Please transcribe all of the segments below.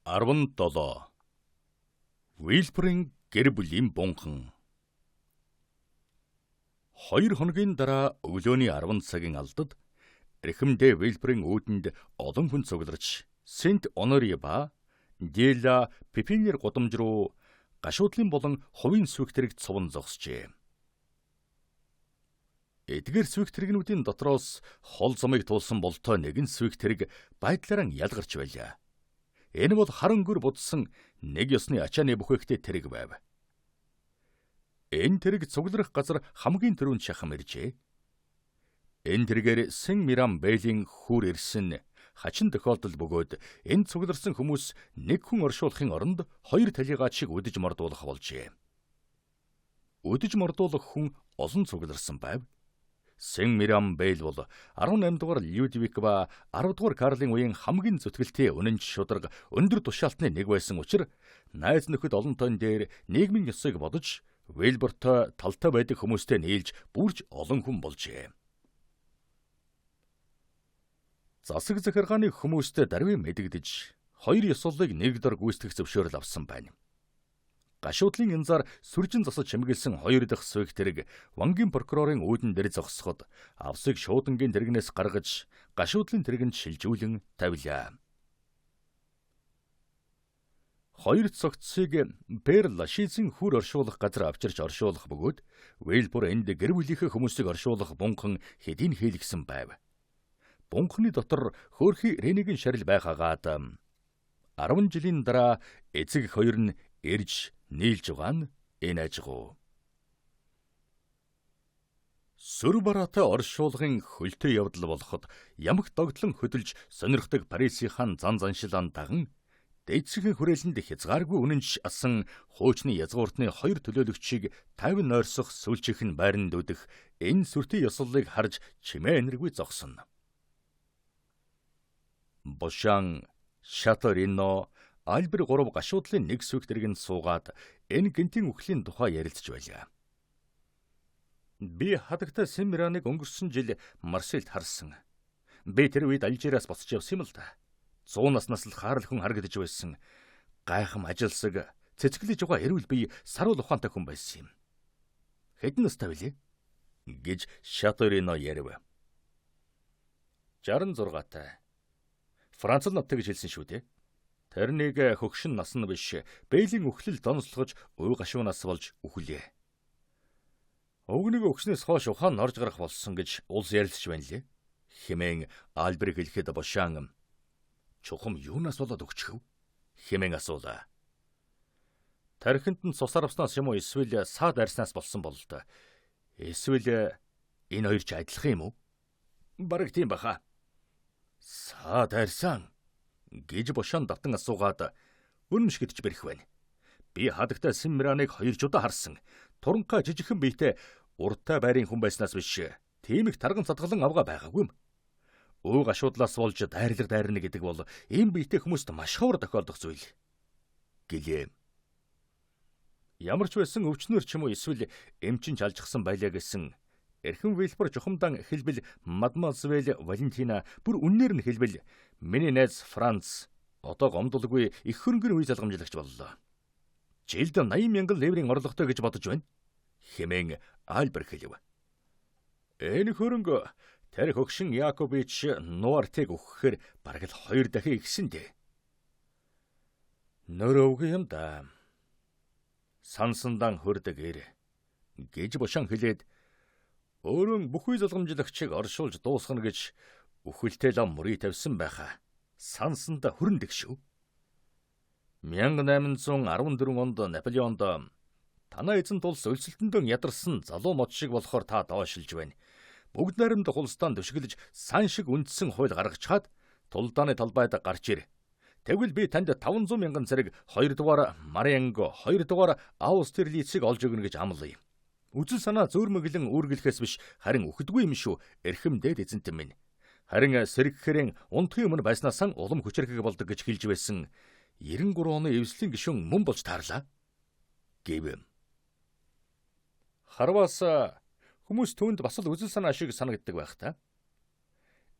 17. Вилбрийн гэр бүлийн бунхан. 2 хоногийн дараа өглөөний 10 цагийн алдад эрхэмдээ Вилбрийн үүдэнд олон хүн цугларч Сент Онори ба Дела Пипинер гудамж руу гашуудлын болон хувийн сүхтэрэг цовон зогсжээ. Эдгээр сүхтэрэгнүүдийн дотроос хол замыг туулсан болтоо нэгэн сүхтэрэг байдлаараа ялгарч байлаа. Энэ бол харангөр будсан нэг ёсны ачааны бүхээгтэй тэрэг байв. Энэ тэрэг цугларах газар хамгийн түрүүнд шахам иржээ. Энэ тэрэгээр Сен Мирам Бэйлийн хүр ирсэн хачин тохиолдол бөгөөд энэ цугларсан хүмүүс нэг хүн оршуулахын оронд 2 талигач шиг өдөж мордуулах болжээ. Өдөж мордуулах хүн олон цугларсан байв. Сен Мирам Бэйл бол 18 дугаар Людвиг ба 10 дугаар Карлийн үеийн хамгийн зүтгэлтэй үнэнч шударга өндөр тушаалтны нэг байсан учраас найз нөхөд олон тойн дээр нийгмийн ёсыг бодож Вилбертой талтай байдаг хүмүүстэй нийлж бүрж олон хүн болжээ. Засаг захиргааны хүмүүстэй даруй мэдэгдэж 2 ёслолыг нэг дор гүйцэтгэх зөвшөөрөл авсан байна. Гашуудлын янзаар сүржин засаж чимгэлсэн 2 дахь сүх тэрэг Вангийн прокурорын үүдэн дээр зогсоход авсыг шуудангийн тэрэгнээс гаргаж гашуудлын тэрэгэнд шилжүүлэн тавилаа. 2 цогцсыг Пер Лашизын хүр оршуулах газар авчирч оршуулах бөгөөд Вилбур энд гэр бүлийнхээ хүмүүсийг оршуулах бунхан хэдийн хийлгсэн байв. Бунханы дотор хөөрхий Ренегийн шарил байхаагаад 10 жилийн дараа эцэг хоёр нь ирж нийлж байгаа нь энэ ажгуу. Сүр бараатай оршуулгын хөлтэй явдал болоход ямагт догтлон хөдөлж сонирхдаг Парисийнхан зан заншилаан даган дээдсхийн хүрээлэнд хязгааргүй үнэнч асан хуучны язгууртны 2 төлөөлөгчийг 50 нойрсох сүүлчийнхэн байранд үдэх энэ сүртэй ёслолыг харж чимээ энэргүй зогсоно. Бошан, Шаторино, Альбер 3 гашуудлын нэг сүх тэргэнд суугаад энэ гинтийн үхлийн тухай ярилцж байлаа. Би хадагтай Сен Мираныг өнгөрсөн жил Марсельд харсан. Би тэр үед Алжираас босч явсан юм л да. 100 наснаас л хаарл хүн харагдаж байсан. Гайхам ажилсаг, цэцгэлж байгаа эрүүл бие саруул ухаантай хүн байсан юм. Хэдэн настай вэ? Гэж Шаторино ярив. 66-тай. Францад надтай гэж хэлсэн шүү дээ. Тэрнийг хөгшин насна биш, Бэйлийн үхлэл донслогож уй гашуунаас болж үхлээ. Өвгнийг өгснөөс хойш ухаан орж гарах болсон гэж улс ярилцж байна лээ. Хэмээн Альбер хэлэхэд Бошан чухам юунаас болоод өгчихв? Хэмээн асуулаа. Тархинд нь цусаар авснаас юм уу эсвэл саад арьснаас болсон бол та. Эсвэл энэ хоёр ч адилхан юм уу? Бараг тийм баха. Саад арьсан гэж Бошан давтан асуугаад үнэмшгэтж бэрх байна. Би хадагтай Сен Мираныг 2 жудаа харсан. Туранхай жижигхэн биетэй урттай байрын хүн байснаас биш тийм их тарган цадгалан авгаа байгаагүй юм. Өө гашуудлаас болж дайрлага дайрна гэдэг бол ийм биетэй хүмүүст маш ховор тохиолдох зүйл. Гэлээ. Ямар ч байсан өвчнөр ч юм уу эсвэл эмчин чалжчихсан байлаа гэсэн эрхэм Вилбер жухамдан хэлбэл Мадемуазель Валентина бүр үннээр нь хэлбэл миний найз Франц одоо гомдолгүй их хөрөнгөний үе залгамжлагч боллоо. Жилд 80,000 леврийн орлоготой гэж бодож байна. Хэмээн Альбер хэлв. Энэ хөрөнгө тэр хөгшин Якович Нуартыг өгөхээр бараг л 2 дахин ихсэн дээ. Нөрөвг юм да. Сансандан хөрдөг ир гэж Бошан хэлээд өөрөө бүхий залгамжлагчийг оршуулж дуусгана гэж үхэлтэй лам мөрий тавьсан байхаа. Сансанда хүрэндэг шүү. 1814 онд Наполеонд танаа эзэн тулс өлсөлтөндөө ядарсан залуу мод шиг болохоор та доошилж байна. Бүгд найрамд хулстан төшгөлж сан шиг үндсэн хууль гаргачаад тулдааны талбайд гарч ир. Тэгвэл би танд 500,000 зэрэг 2 дугаар Маренго, 2 дугаар Аустерлицийг олж өгнө гэж амлая. Үзэл санаа зөөрмөглөн үүргэлэхээс биш харин үхдгүй юм шүү. Эрхэм дээд эзэнтэн минь. Харин сэргэхэрийн унтхын өмнө байснаасан улам хүчрхэг болдог гэж хэлж байсан. 93 оны эвслийн гишүүн мөн болж таарлаа. Гэв. Харваас хүмүүс түүнд бас л үзэл санаа шиг санагддаг байх та.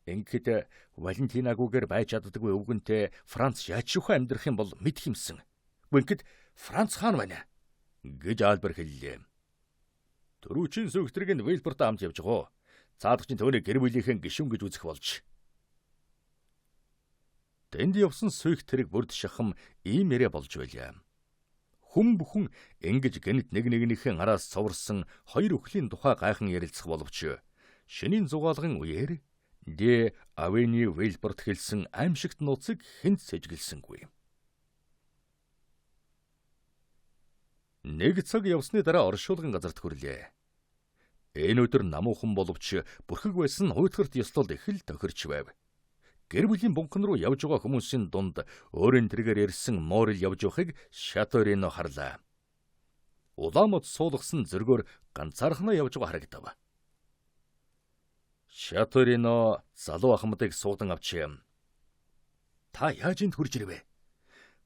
Ингээд Валентинагүйгээр байж чаддаггүй өвгөнтэй Франц яаж шүүхэн амьдрах юм бол мэдх юмсан. Гүнхэд Франц хаан байна гэж Альбер хэллээ. Төрүүчийн сүгтрийг нь Вильберт амт явж байгаа. Цаадагчийн төвний гэр бүлийнхэн гишүүн гэж үзэх болж. Тэнд явсан сүх тэрэг бүрд шахам ийм яриа болж байлаа. Хүн бүхэн ингэж гэнэт нэг нэгнийхэн араас цоврсон хоёр өхлийн тухай гайхан ярилцах боловч шинийн зугаалгын үеэр Дэ Авени Вильберт хэлсэн аимшигт нууцыг хэн сэжгэлсэнгүй. Нэг цаг явсны дараа оршуулгын газарт хүрлээ. Энэ өдөр намуухан боловч бүрхэг байсан уйтгарт ёслол их л тохирч байв. Гэр бүлийн бунхан руу явж байгаа хүмүүсийн дунд өөрийн тэргээр ярьсан Морил явж байхыг Шаторино харлаа. Улаамд суулгасан зөргөөр ганцаархнаа явж байгаа харагдав. Шаторино залуу ахмадыг суудан авчи. Та яаж энд хурж ирвэ?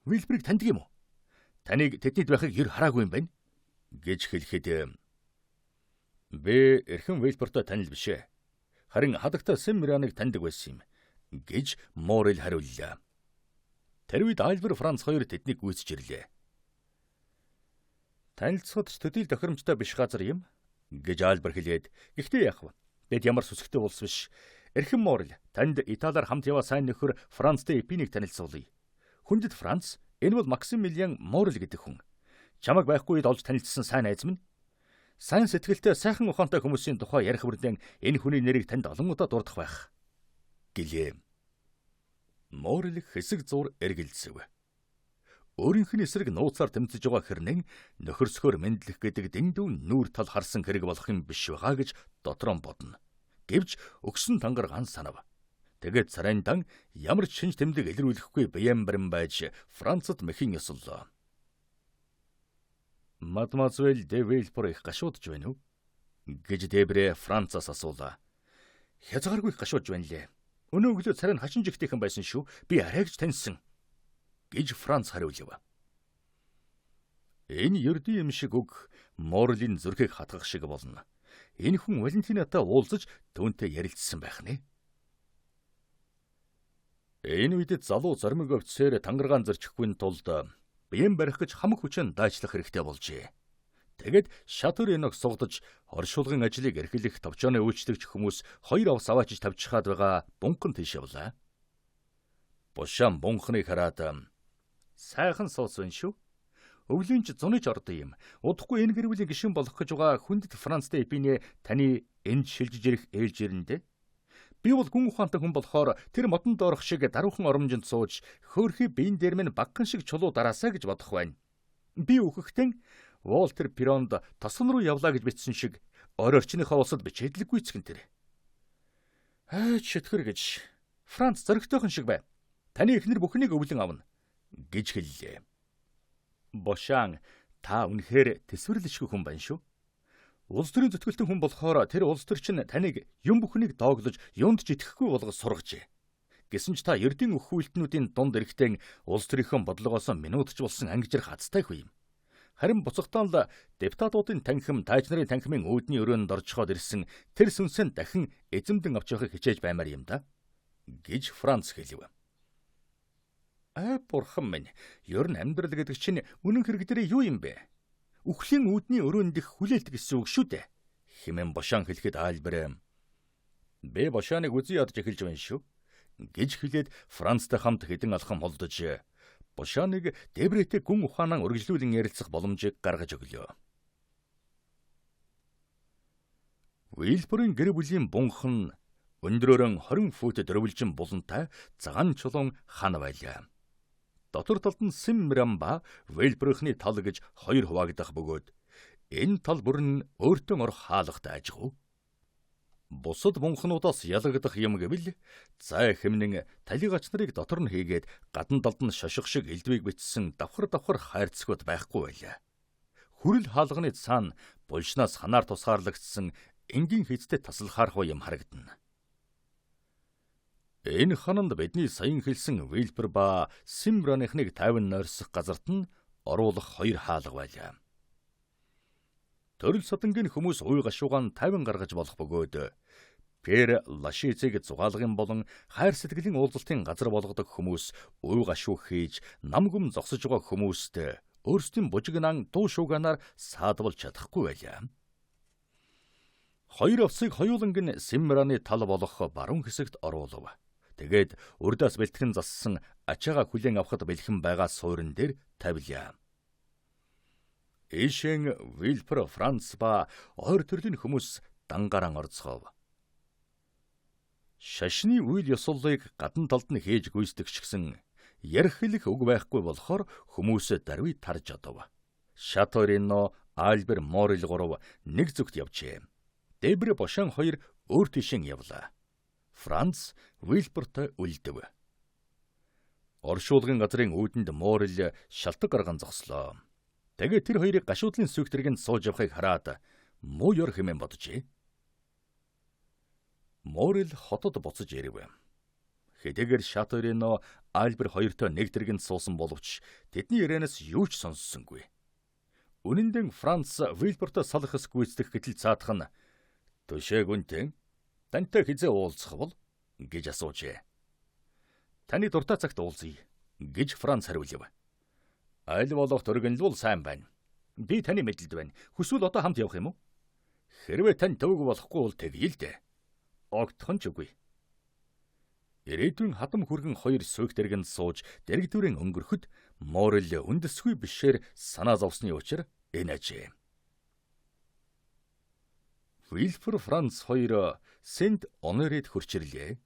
Вильберийг таньдаг юм уу? Таныг тэднийд байхыг ер хараагүй юм байна гэж хэлэхэд бэ эрхэм Вильбертой танил бишээ. Харин хадагта Семмираныг таньдаг байсан юм гэж Морил хариуллаа. Тэр үед Альбер Франц хоёр тэднийг гүйцэж ирлээ. Танилцахад ч төдийл тохиромжтой биш газар юм гэж Альбер хэлээд гэхдээ яах вэ? Тэд ямар сүсгтэй улс биш. Эрхэм Морил танд Италиар хамт яваа сайн нөхөр Францтэй Эпинийг танилцуулъя. Хүндэт Франц энэ бол Максимилиан Морил гэдэг хүн. Чамайг байхгүй үед олж танилцсан сайн найз минь. Сайн сэтгэлтэй сайхан ухаантай хүмүүсийн тухай ярих бүрдэн энэ хүний нэрийг танд олон удаа дурдах байх гэлээ. Морил хэсэг зур эргэлзэв. Өөрийнх нь эсрэг нууцаар тэмцэж байгаа хэрнэн нөхөрсгөр мэдлэх гэдэг дэндүү нүүр тал харсан хэрэг болох юм биш байгаа гэж дотроо бодно. Гэвч өгсөн тангар ганц санав. Тэгээд царайндан ямар ч шинж тэмдэг илрүүлэхгүй бян барин байж Францад мэхийн ёслоо. Мадемуазель де Вильбер их гашуудж байна уу? Гэж Дебре Францаас асуулаа. Хязгааргүй их гашуудж байна лээ. Өнөө өглөө царай нь хачин жигтэйхэн байсан шүү. Би арайгч таньсан гэж Франц хариулв. Энэ ердийн юм шиг үг Морлин зүрхийг хатгах шиг болно. Энэ хүн Валентинатай уулзаж түүнтэй ярилцсан байх нэ. Энэ үед залуу зоримог офицер тангаргаан зөрчихгүй тулд бян барих гэж хамаг хүчээр дайчлах хэрэгтэй болжээ. Тэгэд Шаториног сугдаж оршуулгын ажлыг эрхлэх товчооны үйлчлэгч хүмүүс хоёр авс аваачиж тавьчихад байгаа бунхан тийш явлаа. Бушаан бунхныг хараад сайхан суус байна шүү. Өвлийн ч зуныч ордоо юм. Удахгүй энэ гэр бүлийн гишүүн болох гэж байгаа хүндэт Францтай Эпине таны энд шилжиж ирэх ээлж ирэндэ. Би бол гүн ухаантай хүн болохоор тэр модонд орох шиг даруухан оромжинд сууж хөөрхий биен дээр минь багхан шиг чулуу дараасаа гэж бодох байна. Би өөхөхдөн Волтер Пиронд тосон руу явлаа гэж бичсэн шиг орчныхоо улсад бичээдлэггүй цэгэн тэр. Шитгэр гэж Франц зөрөгтэйхэн шиг бай. Таны эхнэр бүхнийг өвлөн авна гэж хэллээ. Бошаан та үнэхээр төсвөрлөшгүй хүн байна шүү. Улс төрийн зүтгэлтэн хүн болохоор тэр улс төр чинь таныг юм бүхнийг дооглож юунд ч итгэхгүй болгож сургажээ. Гэсэн ч та ердийн өх үйлтнүүдийн дунд эрэхтэн улс төрийнхөө бодлогоос минутч болсон ангижрах азтай хүн юм. Харин буцагтаа л депутатуудын танхим, тааж нарын танхимын үүдний өрөөнд орчхоод ирсэн тэр сүнсэнд дахин эзэмдэн авч явахыг хичээж баймаар юм да гэж Франц хэлв. Бурхан минь, ер нь амьдрал гэдэг чинь үнэн хэрэг дээр юу юм бэ? Үхлийн үүдний өрөөнд их хүлээлт гэсэн үг шүү дээ. Хэмээн Бошаан хэлэхэд Альбер бэ Бошааныг үзий ядж эхэлж байна шүү гэж хэлээд Францтай хамт хэдэн алхам холдож Бошааныг Дебретэй гүн ухаанаа үргэлжлүүлэн ярилцах боломжийг гаргаж өглөө. Вильберийн гэр бүлийн бунхан өндрөөрөн 20 фут дөрвөлжин булантай цагаан чулуун хан байлаа. Дотор талд нь Семмиран ба Вильберийнхний тал гэж хоёр хуваагдах бөгөөд энэ тал бүр нь өөртөө орох хаалгатай ажгүй. Бусад бунхнуудаас ялгагдах юм гэвэл зай хэмнэн талигач нарыг дотор нь хийгээд гадна талд нь шошго шиг элдвийг бичсэн давхар хайрцагуд байхгүй байлаа. Хүрэл хаалганы цаана булшнаас ханаар тусгаарлагдсан энгийн хийцтэй таслахаархуу юм харагдана. Энэ хананд бидний саяхан хэлсэн Вильбер ба Семмираныхныг тайван нойрсох газарт нь оруулах хоёр хаалга байлаа. Төрөл садангийн хүмүүс уй гашуугаан тайван гаргаж болох бөгөөд Пер Лашицыг зугаалгын болон хайр сэтгэлийн уулзалтын газар болгодог хүмүүс уй гашуу хийж нам гүм зогсож байгаа хүмүүст өөрсдийн бужигнаан дуу шууганаар саадвал чадахгүй байлаа. Хоёр овсыг хоёуланг нь Семмираны тал болох баруун хэсэгт оруулав. Тэгээд урдаас бэлтгэн зассан ачаага хүлээн авахд бэлхэн байгаа суурин дээр тавилаа. Ишэн Вильпер Франц ба ойр төрлийн хүмүүс дангаран орцгов. Шашны үйл ёслолыг гадна талд нь хийж гүйцэтгэж гисэн ярих хэлэх үг байхгүй болохоор хүмүүс даруй тарж одов. Шаторино, Альбер Морил 3 нэг зүгт явжээ. Дебре Бошан 2 өөр тишин явлаа. Франц Вильперт үлдэв. Оршуулгын газрын үүдэнд Морил шалтак гарган зогслоо. Тэгээд тэр хоёрыг гашуудлын сүгтэргэнд сууж явахыг хараад муу ёр хэмээн боджээ. Морил хотод буцаж ирэв. Хэдийгээр Шаторино Альбер 2-той нэг тэргэнд суусан боловч тэдний ярианаас юу ч сонссонгүй. Үнэн дээр Франц Вильперт салахс гүйцэтгэх гэтэл цаадах нь "Төшөөг үнтэн тантай хизээ уулзах бол?" гэж асуужээ. "Таны дуртай цагт уулзъя" гэж Франц хариулв. "Аль болох төргөнлөл сайн байна. Би таны мэдлэлд байна. Хүсвэл одоо хамт явах юм уу? Хэрвээ тань төвөг болохгүй бол тэгье л дээ. Огтхон ч үгүй." Ирээдүйн хадам хүргэн хоёр сүг дэргэнд сууж дэрэгдүрийн өнгөрөхөд Морил үндэсгүй бишээр санаа зовсны учир энэжээ. Вильпер Франц 2 Сент Оноред хурчирлээ.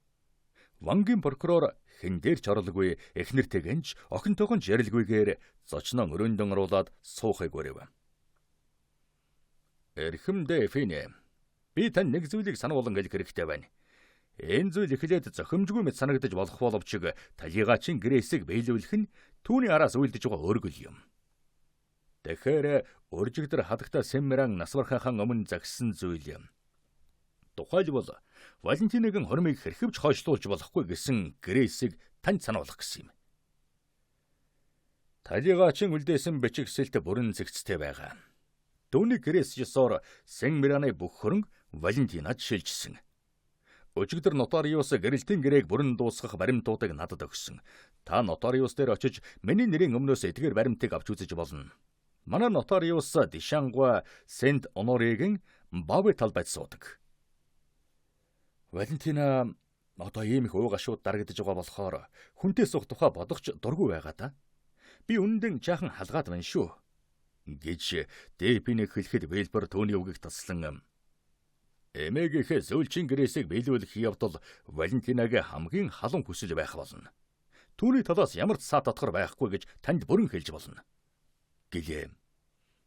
Вангийн прокурор хэн дээр ч орлоггүй эхнэртэйгэнч охинтойгонч ярилгүйгээр зочноо өрөөндөн оруулаад суухыг өрөв. "Эрхэм Фине, би тань нэг зүйлийг сануулan хэлэх хэрэгтэй байна. Энэ зүйл эхлээд зохимжгүй мэт санагдаж болох боловч талигачин гэрээсийг биелүүлэх нь түүний араас үйлдэж байгаа өргөл юм. Тэгэхээр уржигдэр хадагта Семмиран нас барахын өмнө загссан зүйл юм. Тухайлбал Валентинагийн хормыг хэрхэвч хойшлуулж болохгүй гэсэн гэрээсийг танд сануулах гэсэн юм. Талигачин үлдээсэн бичигсэлт бүрэн зэгцтэй байгаа. Түүний гэрээс ёсоор Семмираны бүх хөрөнгө Валентинад шилжсэн. Өчигдөр нотариус гэрэлтийн гэрээг бүрэн дуусгах баримтуудыг надад өгсөн. Та нотариус дээр очиж миний нэрийн өмнөөс эдгээр баримтыг авч үзэж болно. Манай нотариус Дишангуа Сент Онорегийн Баве талбайд суудаг. Валентина одоо ийм их уугашууд дарагдж байгаа болохоор хүнтэй суух тухай бодохч дургүй байгаа да. Би үнэндээ жаахан халгаад байна шүү" гэж Депинийг хэлэхэд Вильпер түүний үгийг таслан "Эмээгийнхээ зөөлчийн гэрээсийг биелүүлэх явдал Валентинагийн хамгийн халуун хүсэл байх болно. Түүний талаас ямар ч саа татгар байхгүй гэж танд бүрэн хэлж болно" гэлээ.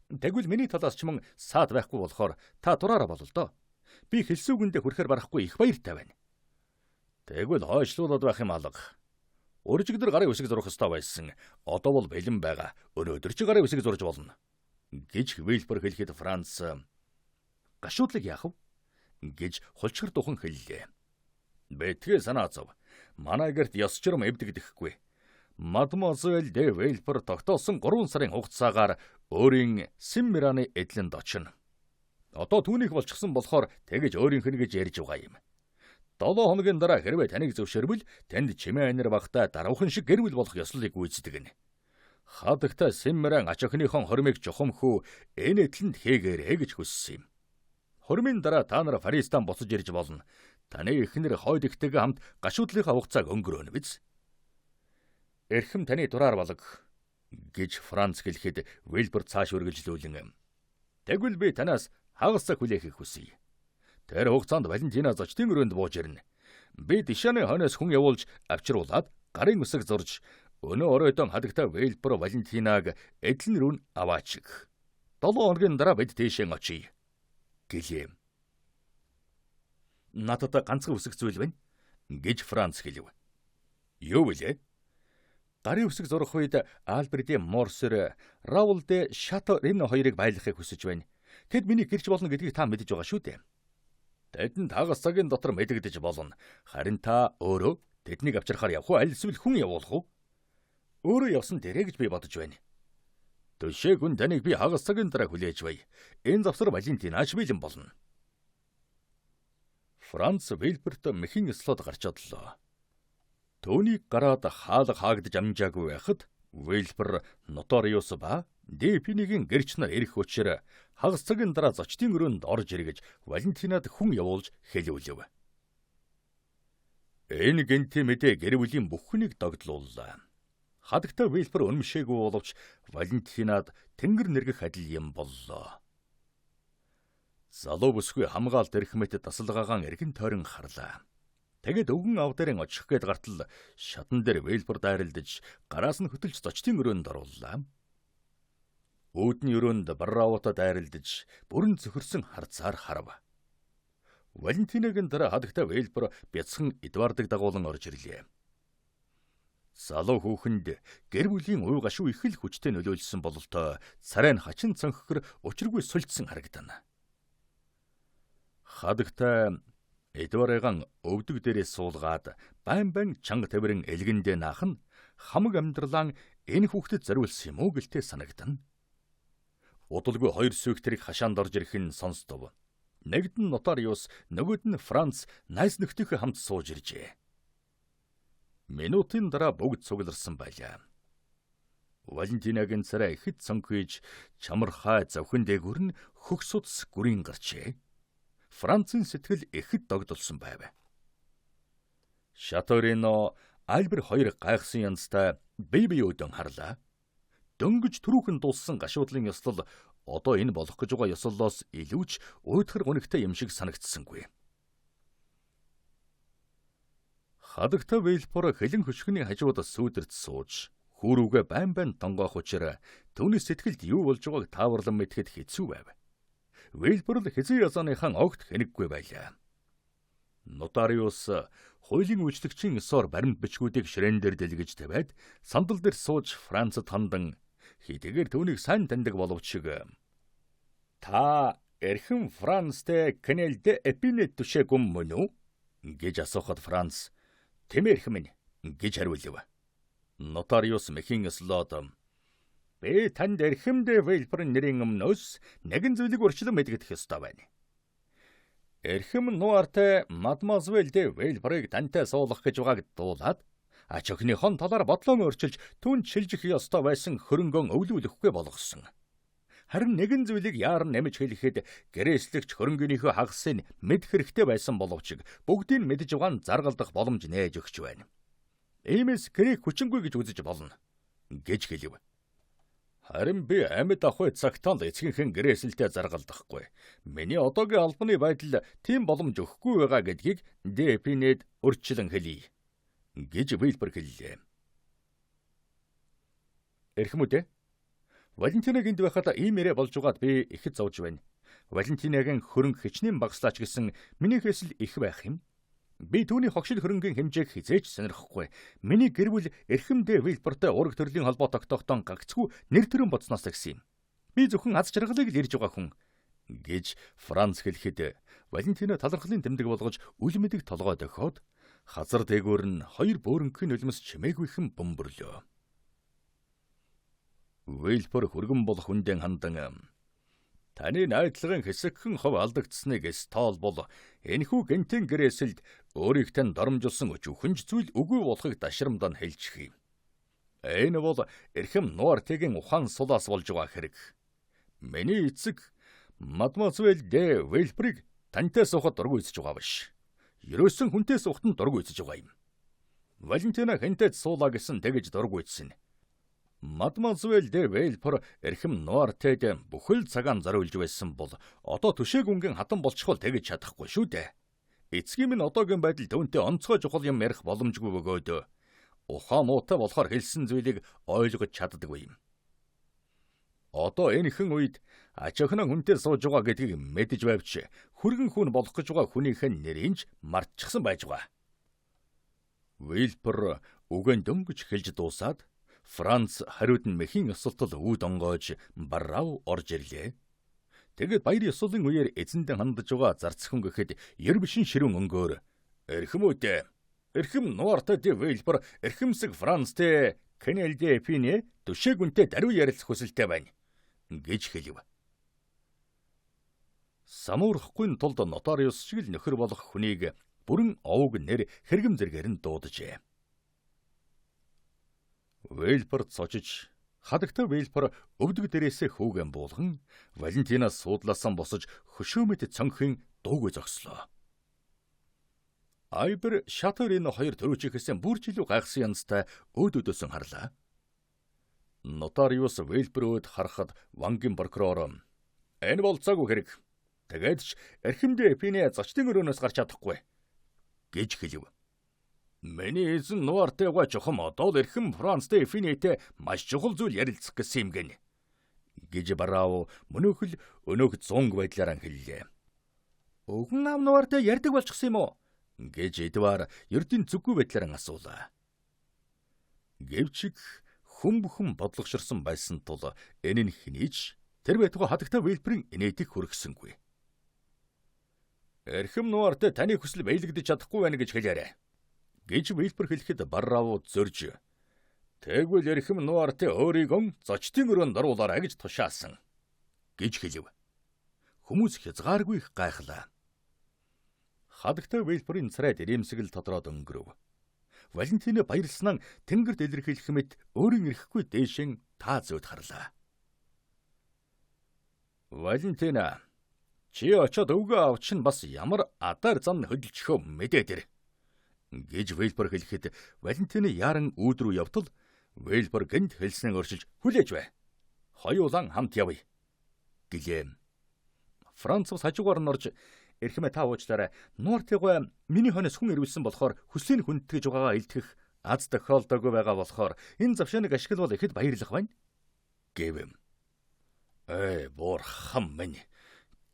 "Тэгвэл миний талаас ч мөн саад байхгүй болохоор та дураараа бол л доо. Би хэлсүүгэндээ хүрэхээр барахгүй их баяртай байна." "Тэгвэл хойшлуулад байх юм алга. Уржигдэр гарын үсэг зурх ёстой байсан. Одоо бол бэлэн байгаа. Өнөөдөр чи гарын үсэг зурж болно" гэж Вильпер хэлэхэд Франц "Гашуудлыг яах вэ?" гэж хулчгар духан хэллээ. "Бэтгэ санаа зов. Манай гэрт ёс журам эвдэгдэхгүй. Мадемуазель де Вильпер тогтоосон 3 сарын хугацаагаар өөрийн Семмираны эдлэнд очино. Одоо түүнийх болчихсон болохоор тэгэж өөрийнх нь гэж ярьж байгаа юм. 7 хоногийн дараа хэрвээ таныг зөвшөөрвөл танд чимээ анир багтаа даруухан шиг гэрвэл болох ёслолыг гүйцэтгэнэ. Хадагта Семмиран ач охиныхон хормыг жухамхүү энэ эдлэнд хээгээрэй гэж хүссэн юм. Хормын дараа та нар Фаристан буцаж ирж болно. Таны эхнэр хойд ихтэйгээ хамт гашуудлынхаа хугацааг өнгөрөөнө биз?" "Эрхэм таны дураар болог" гэж Франц хэлэхэд Вильпер цааш үргэлжлүүлэн "Тэгвэл би танаас хагас цаг хүлээхийг хүсье. Тэр хугацаанд Валентина зочдын өрөөнд бууж ирнэ. Би Дишаны хойноос хүн явуулж авчруулад гарын үсэг зурж өнөө оройдон хадагта Вильпер Валентинаг эдлэн рүү аваачих. 7 хоногийн дараа бид тийшээ очие" гэлээ. "Надад ганцхан үсэг зүйл байна" гэж Франц хэлв. "Юу вэ?" "Гарын үсэг зурх үед Альбер де Морсер, Раул де Шаторино хоёрыг байлгахыг хүсэж байна. Тэд миний гэрч болно гэдгийг та мэдэж байгаа шүү дээ. Тэдэнд хагас цагийн дотор мэдэгдэж болно. Харин та өөрөө тэднийг авчрахаар явах уу, аль эсвэл хүн явуулах уу?" "Өөрөө явсан дээрээ гэж би бодож байна." "Төшөөг үн таныг би хагас цагийн дараа хүлээж бай. Энэ завсар Валентинач бэлэн болно." Франц Вельберт мэхийн ёслоод гарч одлоо. Төвнийг гараад хаалга хаагдж амжаагүй байхад Вельбер Ноториус ба Депинигийн гэрч нар ирэх учраа хагас цагийн дараа зочдын өрөөнд орж иргэж Валентинад хүн явуулж хэлүүлв. Энэ гэнти мэдээ гэр бүлийн бүх хүнийг догдлууллаа. Хадагта Вельбер өнөмшөөгүй боловч Валентинад тэнгэр нэргэх адил юм боллоо. Залуу бүсгүй хамгаалт ирэх мэт тасалгаагаан эргэн тойрон харлаа. Тэгэд өвгөн ав дээрэн очих гээд гартал шатан дээр Вельбер дайралдаж гараас нь хөтөлж зочдын өрөөнд орууллаа. Үүдний өрөөнд Барраавата дайралдаж бүрэн зөхөрсөн харцаар харав. Валентинагийн дараа хадагта Вельбер бяцхан Эдвардыг дагуулan орж ирлээ. Залуу хүүхэнд гэр бүлийн уу гашуу их л хүчтэй нөлөөлсөн бололтой царай нь хачин цонхгөр учиргүй сулдсан харагдана. Хадагта Эдварыган өвдөг дээрээ суулгаад байн чанга тавирын элгэндээ наах нь хамаг амьдралаа энэ хүүхдэд зориулсан юм уу гэлтэй санагдана. Удалгүй хоёр сүйгтрийг хашаанд орж ирэх нь сонсдов. Нэгд нь Нотариус, нөгөөд нь Франц найз нөхдөйхөө хамт сууж иржээ. Минутын дараа бүгд цугларсан байлаа. Валентинагийн царай ихэд цонхиж чамархай завхэн дээгүүр нь хөх судас гүрийн гарчээ. Францын сэтгэл ихэд догдолсон байв. Шаторино Альбер хоёр гайхсан янзтай бие өдөн харлаа. Дөнгөж түрүүхэн дулсан гашуудлын ёслол одоо энэ болох гэж байгаа ёслолоос илүүч уйтгар гонигтай юм шиг санагдсангүй. Хадагта Вельбер хилэн хөшгөний хажууд сүйдэрт сууж, хүүрүүгээ байн тонгоох учраа түүний сэтгэлд юу болж байгааг тааварлан мэдхэд хэцүү байв. Вельбер л хэзээ язааныхан огт хэнэггүй байлаа. Нотариус хуулийн үйлчлэгчийн ёсоор баримт бичгүүдийг ширээн дээр дэлгэж тавиад сандал дээр сууж Францад хандан хэдийгээр түүнийг сайн таньдаг боловч та эрхэм Францтэй Канелдэ Эпинет түшээгүм мөн үү гэж асуухад Франц "Тэмээрх минь" гэж хариулв. Нотариус мэхийн ёслоод "Би танд эрхэмдээ Вельбер нэрийн өмнөөс нэгэн зүйлийг урьдчилан мэдгэх ёстой байна. Эрхэм Нуарте мадемуазель де Вельберийг тантай суулгах гэж байгааг дуулаад ач охиныхон талаар бодлоо өөрчилж түүнд шилжих ёстой байсан хөрөнгөө өвлүүлэхгүй болгосон. Харин нэгэн зүйлийг яаран нэмж хэлэхэд гэрээслэгч хөрөнгөнийхөө хагасыг мэдэх хэрэгтэй байсан боловч бүгдийг мэдж байгаа нь заргалдах боломж нээж өгч байна. Иймээс гэрээ хүчингүй гэж үзэж болно" гэж хэлв. "Харин би амьд ахуй цагтаа л эцгийнхэн гэрээсэлтэй заргалдахгүй. Миний одоогийн албаны байдал тийм боломж өгөхгүй байгаа гэдгийг Депинед урьдчилан хэлье" гэж Вельбер хэллээ. "Эрхэмүдэ, Валентинагийн байхад ийм ярэ болж байгаад би ихэд зовж байна. Валентинагийн хөрөнгө хичнээн багслаач гэсэн минийхээс л их байх юм. Би түүний хогшил хөрөнгийн хэмжээг хизээч сонирхгүй. Миний гэр бүл эрхэмдээ Вельбертэй ураг төрлийн холбоо тогтоохдоо гагцгүй нэр төрөн бодсноос гэсэн юм. Би зөвхөн аз жаргалыг л ирж байгаа хүн" гэж Франц хэлэхэд Валентина талархлын тэмдэг болгож үл мэдэг толгой дохиод хазар дээгүүр нь хоёр бөөрөнгийн нулимс чимээгүйхэн бөмбөрлөө. Вельбер хөргөн болох хүндэн хандан "Таны найдлагын хэсэгхэн хов алдагдсныг стол бол энэхүү гэнтэн гэрээсэлд өөрийг тань доромжилсон өчүүхэнж зүйл үгүй болохыг дашрамдаа хэлчихье. Энэ бол эрхэм Нуартегийн ухаан сулаас болж байгаа хэрэг. Миний эцэг мадемуазель де Вельберийг тантай суухад дургүй эзэж байгаа биш. Ерөөсөн хүнтэй суухад нь дургүй эзэж байгаа юм. Валентина хэнтэд суулаа гэсэн тэгэж дургүй эзсэн. Мадемуазель де Вельбер эрхэм Нуартед бүхэл цагаан зориулж байсан бол одоо түшээгүнгийн хатан болчихвол тэгэж чадахгүй шүү дээ. Эцгийн минь одоогийн байдал түүнтэй онцгой чухал юм ярих боломжгүй бөгөөд ухаан муутай болохоор хэлсэн зүйлийг ойлгож чаддаггүй юм. Одоо энэ хэн үед ач охиноо хүнтэй сууж байгаа гэдгийг мэдэж байвч хүргэн хүн болох гэж байгаа хүнийхээ нэрийг мартчихсан байж байгаа. Вельбер үгэн дөнгөж хэлж дуусаад Франц хариуд нь мэхийн ёсолтол үүд онгойж Баррав орж ирлээ. Тэгэд баяр ёслолын үеэр эзэндээ хандаж байгаа зарцхан гэхэд ер бишин ширүүн өнгөөр "Эрхэмүдэ, эрхэм Нуарте де Вельбер эрхэмсэг Францтэй Канелдэ Эпине түшээгүнтэй даруй ярилцах хүсэлтэй байна" гэж хэлв. Самуурахгүй тулд нотариус шиг л нөхөр болох хүнийг бүрэн овог нэр хэрэгэм зэргээр нь дууджээ. Вейлпер цочиж хадагтай Вейлпер өвдөг дээрээсээ хүүгэн буулган Валентинаас суудлаасан босож хөшөөмөд цонхийн дуугүй зогслоо. Айбер Шаторын хоёр төрөөчийнхээс бүрч илүү гайхсан янзтай өөдөөсөн харлаа. Нотариус Вейлперөөд харахад вангийн прокурор "Энэ бол цаггүй хэрэг. Тэгээд ч эрхэмдээ Эпине зочдын өрөөнөөс гарч чадахгүй" гэж хэлв. "Миний эзэн Нуартега чухам одоо л эрхэм Францтэй Эпинетэй маш чухал зүйл ярилцах гэсэн юм гэнэ" гэж Бараав мөнөөхөл өнөөх зунг байдлаар хэллээ. "Өгөн ам Нуарте ярьдаг болчихсон юм уу?" гэж Эдвар ердийн зүггүй байдлаар асуулаа. Гэвч хүн бүхэн бодлогоширсон байсан тул энэ нь хинийч тэр байтугай хадагтай Вейлперийн инээдийг хүргэсэнгүй. "Эрхэм Нуарте таны хүсэл биелэгдэж чадахгүй байна гэж хэлээрэй" гэж Вейлпер хэлэхэд Барраав зөрж "Тэгвэл эрхэм Нуарте өөрийгөө зочдын өрөөнд оруулаарай" гэж тушаасан гэж хэлв. Хүмүүс хязгааргүй их гайхлаа. Хадагтай Вейлперийн царайд ирэмсгэл тодроод өнгөрөв. Валентин баярлснаа тэнгэрт илэрхийлэх мэт өөрийн ирэхгүй дээшин таа зөөд харлаа. "Валентина, чи очоод өвгөө авч нь бас ямар адаар зан хөдөлчихөө мэдээд ир" гэж Вейлпер хэлэхэд Валентин яран үүд рүү явтал Вейлпер гэнт хэлснээ өршилж "Хүлээж бай. Хоёулаа хамт явъя" гэлээ. Францус хажуугаар нь орж "Эрхэмээ та уучлаарай. Нуартега миний хойноос хүн ирүүлсэн болохоор хүслийн хүндэтгэж байгаагаа илтгэх аз тохиолдоогүй байгаа болохоор энэ завшааныг ашиглавал ихэд баярлах байна" гэв. Бурхан минь"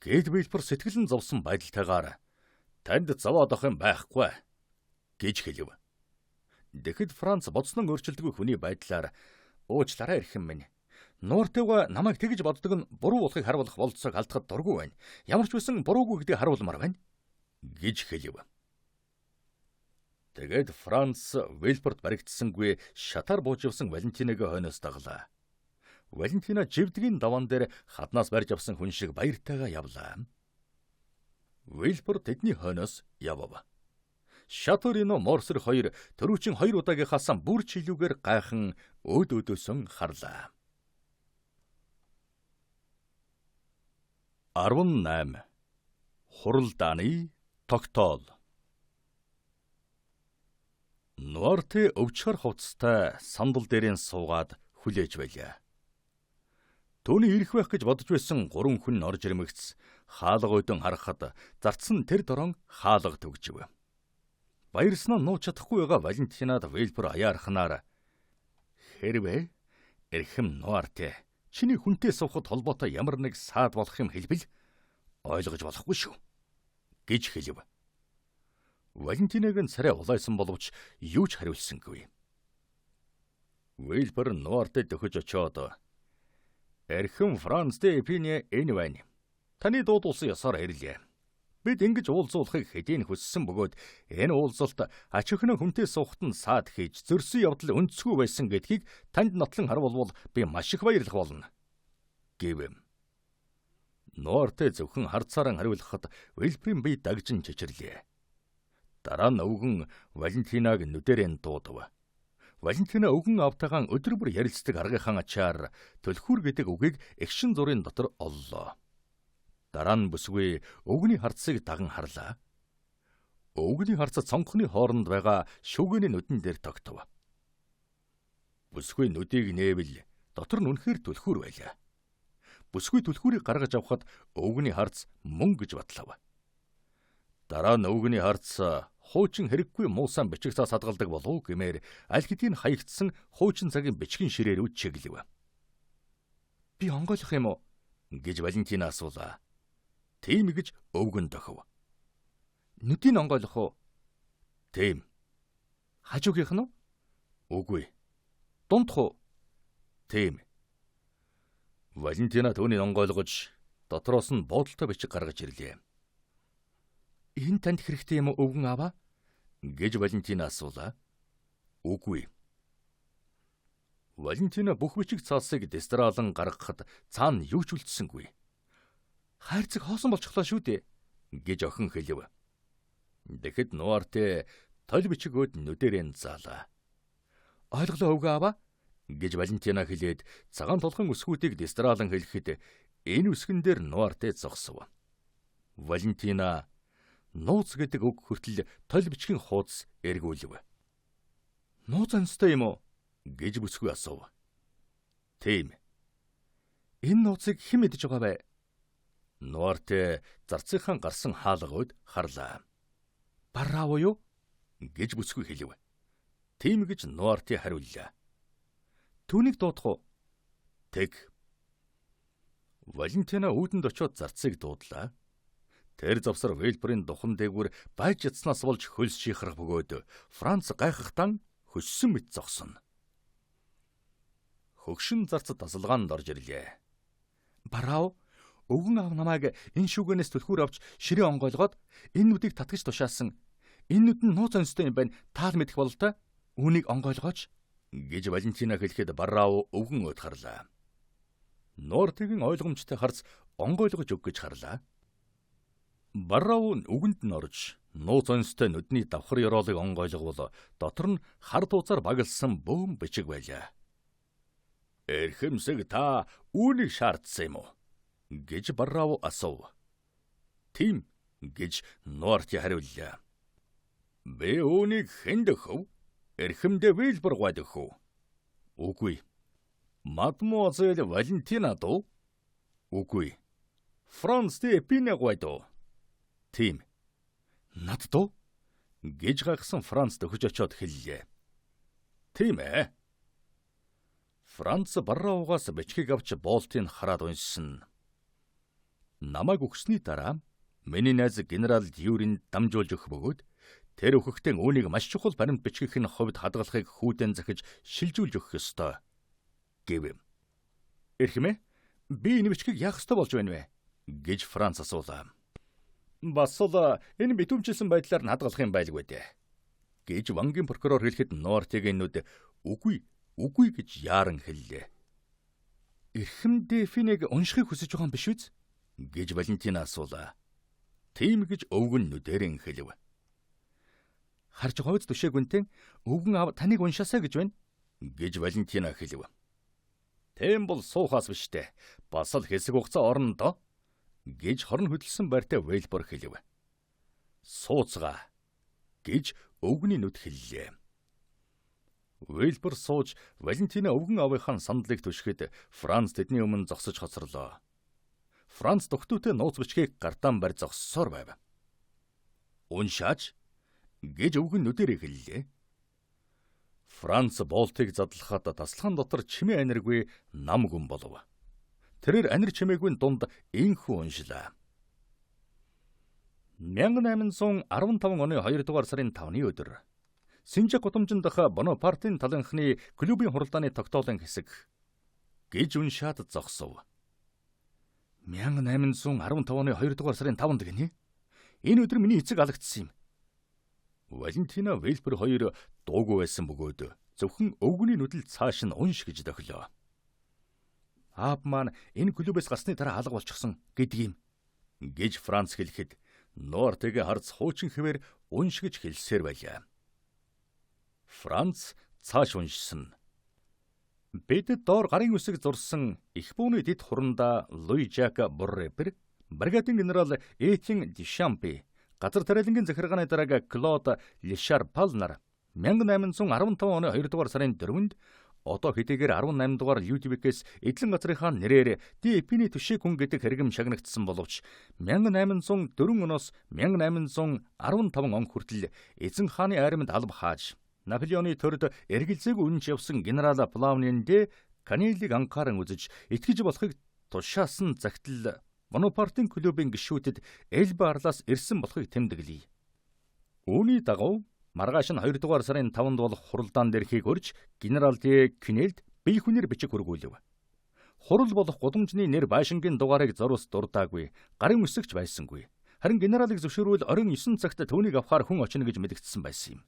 гэд Вейлпер сэтгэлэн зовсон байдалтайгаар "Танд зовоод ах юм байхгүй" гэж хэлв. Тэгэхэд Франц бодснон өөрчлөлтгүй хүний байдлаар "Уучлаарай эрхэм минь. Нуартега намайг тэгж боддог нь буруу болохыг харуулах болцоог алдахад дургүй байна. Ямар ч байсан буруугүй гэдгийг харуулмаар байна" гэж хэлв. Тэгээд Франц Вейлперт баригдсангүй шатаар бууживсан Валентиныг хойноос даглаа. Валентина живдгийн даван дээр хаднаас барьж авсан хүн шиг баяртайгаа явлаа. Вейлпер тэдний хойноос явв. Шаторино Морсер хоёр төрүүчин 2 удаагийнхаас бүр чилүүгээр гайхан өөдөөсөн харлаа. 18. Хуралдааны тогтоол. Нуарте өвчхөр хувцастай сандал дээрээ суугаад хүлээж байлаа. Төвний ирэх байх гэж бодож байсан 3 хүн орж ирмэгц хаалга уйдан харахад зарцсан тэр дорон хаалга төгжив. Баярснаа нууч чадахгүй байгаа Валентинад Вейлпер аяарханаар "Хэрвээ эрхэм Нуарте чиний хүнтэй суухад холбоотой ямар нэг саад болох юм хэлбэл ойлгож болохгүй шүү" гэж хэлв. Валентиныг нь царай улайсан боловч юу ч хариулсангүй. Вейлпер Нуарте дөхөж очоод "Эрхэм Францтэй Эпине энэ байна. Таны дуудуулсан ёсоор ирлээ. Бид ингэж уулзуулахыг хэдийн хүссэн бөгөөд энэ уулзалт ач өхнөө хүнтэй суухт нь саад хийж зөрсөн явдал өнцгөө байсан гэдгийг танд нотлон харуулвал би маш их баярлах болно" гэв. Нуарте зөвхөн харцаараа хариулахад Вейлперийн бие дагжин чичирлээ. Дараа нь өвгөн Валентинаг нүдэрэн дуудав. Валентина өвгөн автагаан өдөр бүр ярилцдаг аргынхаа ачаар төлхүүр гэдэг үгийг эгшин зургийн дотор оллоо. Дараа нь бүсгүй өвгөний харцыг даган харлаа. Өвгөний харц цонхны хооронд байгаа шүүгээний нүдэн дээр тогтов. Бүсгүй нүдийг нээвэл дотор нь үнэхээр төлхүүр байлаа. Бүсгүй төлхүүрийг гаргаж авахад өвгөний харц мөн гэж батлав. Дараа нь өвгөний харц хуучин хэрэггүй муусан бичиг цаас хадгалдаг болов гэмээр аль хэдийн хаягдсан хуучин цагийн бичгийн ширээр үчиглэв. "Би онгойлох юм уу?" гэж Валентина асуулаа. "Тийм" гэж өвгөн дохив. "Нүдийг онгойлох уу?" "Тийм." "Хажуугийнх нь?" "Үгүй." "Дундх уу?" "Тийм." Валентина түүнийг онгойлгож дотроос нь буудалтай бичиг гаргаж ирлээ. "Энэ танд хэрэгтэй юм уу өвгөн аваа?" гэж Валентина асуулаа. "Үгүй." Валентина бүх бичиг цаасыг дестраалан гаргахад цаана юу ч үлдсэнгүй. Хайрцаг хоосон болчихлоо шүү дээ гэж охин хэлв. Тэгэхэд Нуарте тол бичгөөд нүдэрэн заалаа. Ойлголоо өвгөө аваа гэж Валентина хэлээд цагаан толгойн үсгүүдийг дистраалан хэлэхэд энэ үсгэн дээр Нуарте зогсов. Валентина нууц гэдэг үг хүртэл тол бичгийн хуудас эргүүлв. Нууц онцтой юм уу гэж бүсгүй асуув. Тийм. Энэ нууцыг хэн мэдж байгаа вэ? Нуарте зарцынхаа гарсан хаалгууд харлаа. Баррааво юу гэж бүсгүй хэлв. Тийм гэж Нуарте хариуллаа. Түүнийг дуудах уу? Тэг. Валентина үүдэнд очиод зарцыг дуудлаа. Тэр завсар Вэлберийн духан дээгүүр байж ятснаас болж хөлс шихрах бөгөөд Франц гайхахтан хөссөн мэт зогсоно. Хөгшин зарц тасалгаанд орж ирлээ. Бараав, өвгөн аав намайг энэ шүүгэнээс түлхүүр авч ширээ онгойлгоод энэ нүдийг татгаж тушаасан. Энэ нүд нь нууц онцтой юм байна. Таал мэдэх бололтой. Үүнийг онгойлгооч гэж Валентина хэлэхэд Бараав өвгөн уйтгарлаа. Нуартегийн ойлгомжтой харц онгойлгож өг гэж харлаа. Бараав үгэнд нь орж нууц онцтой нүдний давхар ёроолыг онгойлгол дотор нь хар тууцаар багалсан бөөм бичиг байлаа. Эрхэмсэг та үүнийг шаардсан юм уу гэж Бараав асуув. Тийм гэж Нуарте хариуллаа. Би үүнийг хэнд өгөв? Эрхэмдээ Вэлбер гуйд өгөв? Үгүй. Мадмуазель Валентина дөө? Үгүй. Франц де Эпине гуйд уу? Тийм. Над дөө? гэж гайхсан Франц дөхөж очоод хэллээ. Тийм ээ. Франц Бараавгаас бичгийг авч боолтыг хараад уншсан. Намайг өгсөний дараа миний найз генерал Дюрин дамжуулж өгөх бөгөөд тэр өгөхдөө үүнийг маш чухал баримт бичгэх нь хувьд хадгалахыг хүүтэн захиж шилжүүлж өгөх ёстой гэв. Эрхэмээ, би энэ бичгийг яах ёстой болж байна вэ гэж Франц асуулаа. Бас л энэ битүүмчилсэн байдлаар нь хадгалах юм байлгүй дээ гэж вангийн прокурор хэлэхэд Нуартегийн нүд үгүй гэж яаран хэллээ. Эрхэм Дефинег уншихыг хүсэж байгаа юм биш үү гэж Валентина асуулаа. Тийм гэж өвгөн нүдэрэн хэлв. Харж говьд төшөөгөнтэй өвгөн аав таныг уншаасаа гэж байна гэж Валентина хэлв. Тийм бол суухаас биштэй. Бас л хэсэг хугацаа орно доо гэж хорн хөдөлсөн байртай Вэлбер хэлв. Сууцгаа гэж өвгөний нүд хэллээ. Вэлбер сууж Валентина өвгөн аавынхаа сандлыг түшгэд Франц тэдний өмнө зогсож хоцорлоо. Франц дөхтөтэй нууц бичгийг гартаан барь зогссоор байв. Уншаач гэж өвгөн нүдэрээ хэллээ. Франц боолтыг задлахад таслахын дотор чимээ аниргүй нам гүн болов. Тэрээр анир чимээгүй дунд инхүү уншлаа. 1815 оны 2 дугаар сарын 5-ны өдөр Синжак гудамжинд дах Бонапартын таланхны клубын хуралдааны тогтоолын хэсэг гэж уншаад зогсов. 1815 оны 2 дугаар сарын 5-нд гинэ. Энэ өдөр миний эцэг алагдсан юм. Валентина Вэлбер хоёр дуугүй байсан бөгөөд зөвхөн өвгөний нүдэл цааш нь унш гэж дохилоо. Аав маань энэ клубээс гасны дараа алга болчихсон гэдэг юм гэж Франц хэлэхэд Нуартегийн харц хуучин хэвээр унш гэж хэлсээр байлаа. Франц цааш уншсан. Бидэд доор гарын үсэг зурсан их бүүний дэд хурандаа Луи Жак Боррепер, бригадын генерал Этьен Дишампи, газар тариалангийн захиргааны дарга Клод Лишар Палнар 1815 оны 2 дугаар сарын 4-нд одоо хэдийгээр 18 дугаар Людвигээс эдлэн газрынхаа нэрээр Дипиний төшөөг хүн гэдэг хэрэгэм шагнагдсан боловч 1804 оноос 1815 он хүртэл эзэн хааны айрамд алба хааж Наполеоны төрд эргэлзээг үнэнч явсан генерал Плавнин дэ Канелийг анхааран үзэж итгэж болохыг тушаасан загтал Бонапартын клубын гишүүдэд Эльба арлаас ирсэн болохыг тэмдэглэе. Үүний дагуу маргааш нь 2 дугаар сарын 5-нд болох хуралдаан дээрхийг өрж генерал дэ Кюнельд бие хүнээр бичиг хөргүүлв. Хурал болох гудамжны нэр Байшингийн дугаарыг зориус дурдаагүй, гарын үсэгч байсангүй. Харин генералыг зөвшөөрвөл оройн 9 цагт түүнийг авахар хүн очно гэж мэдэгдсэн байсан юм.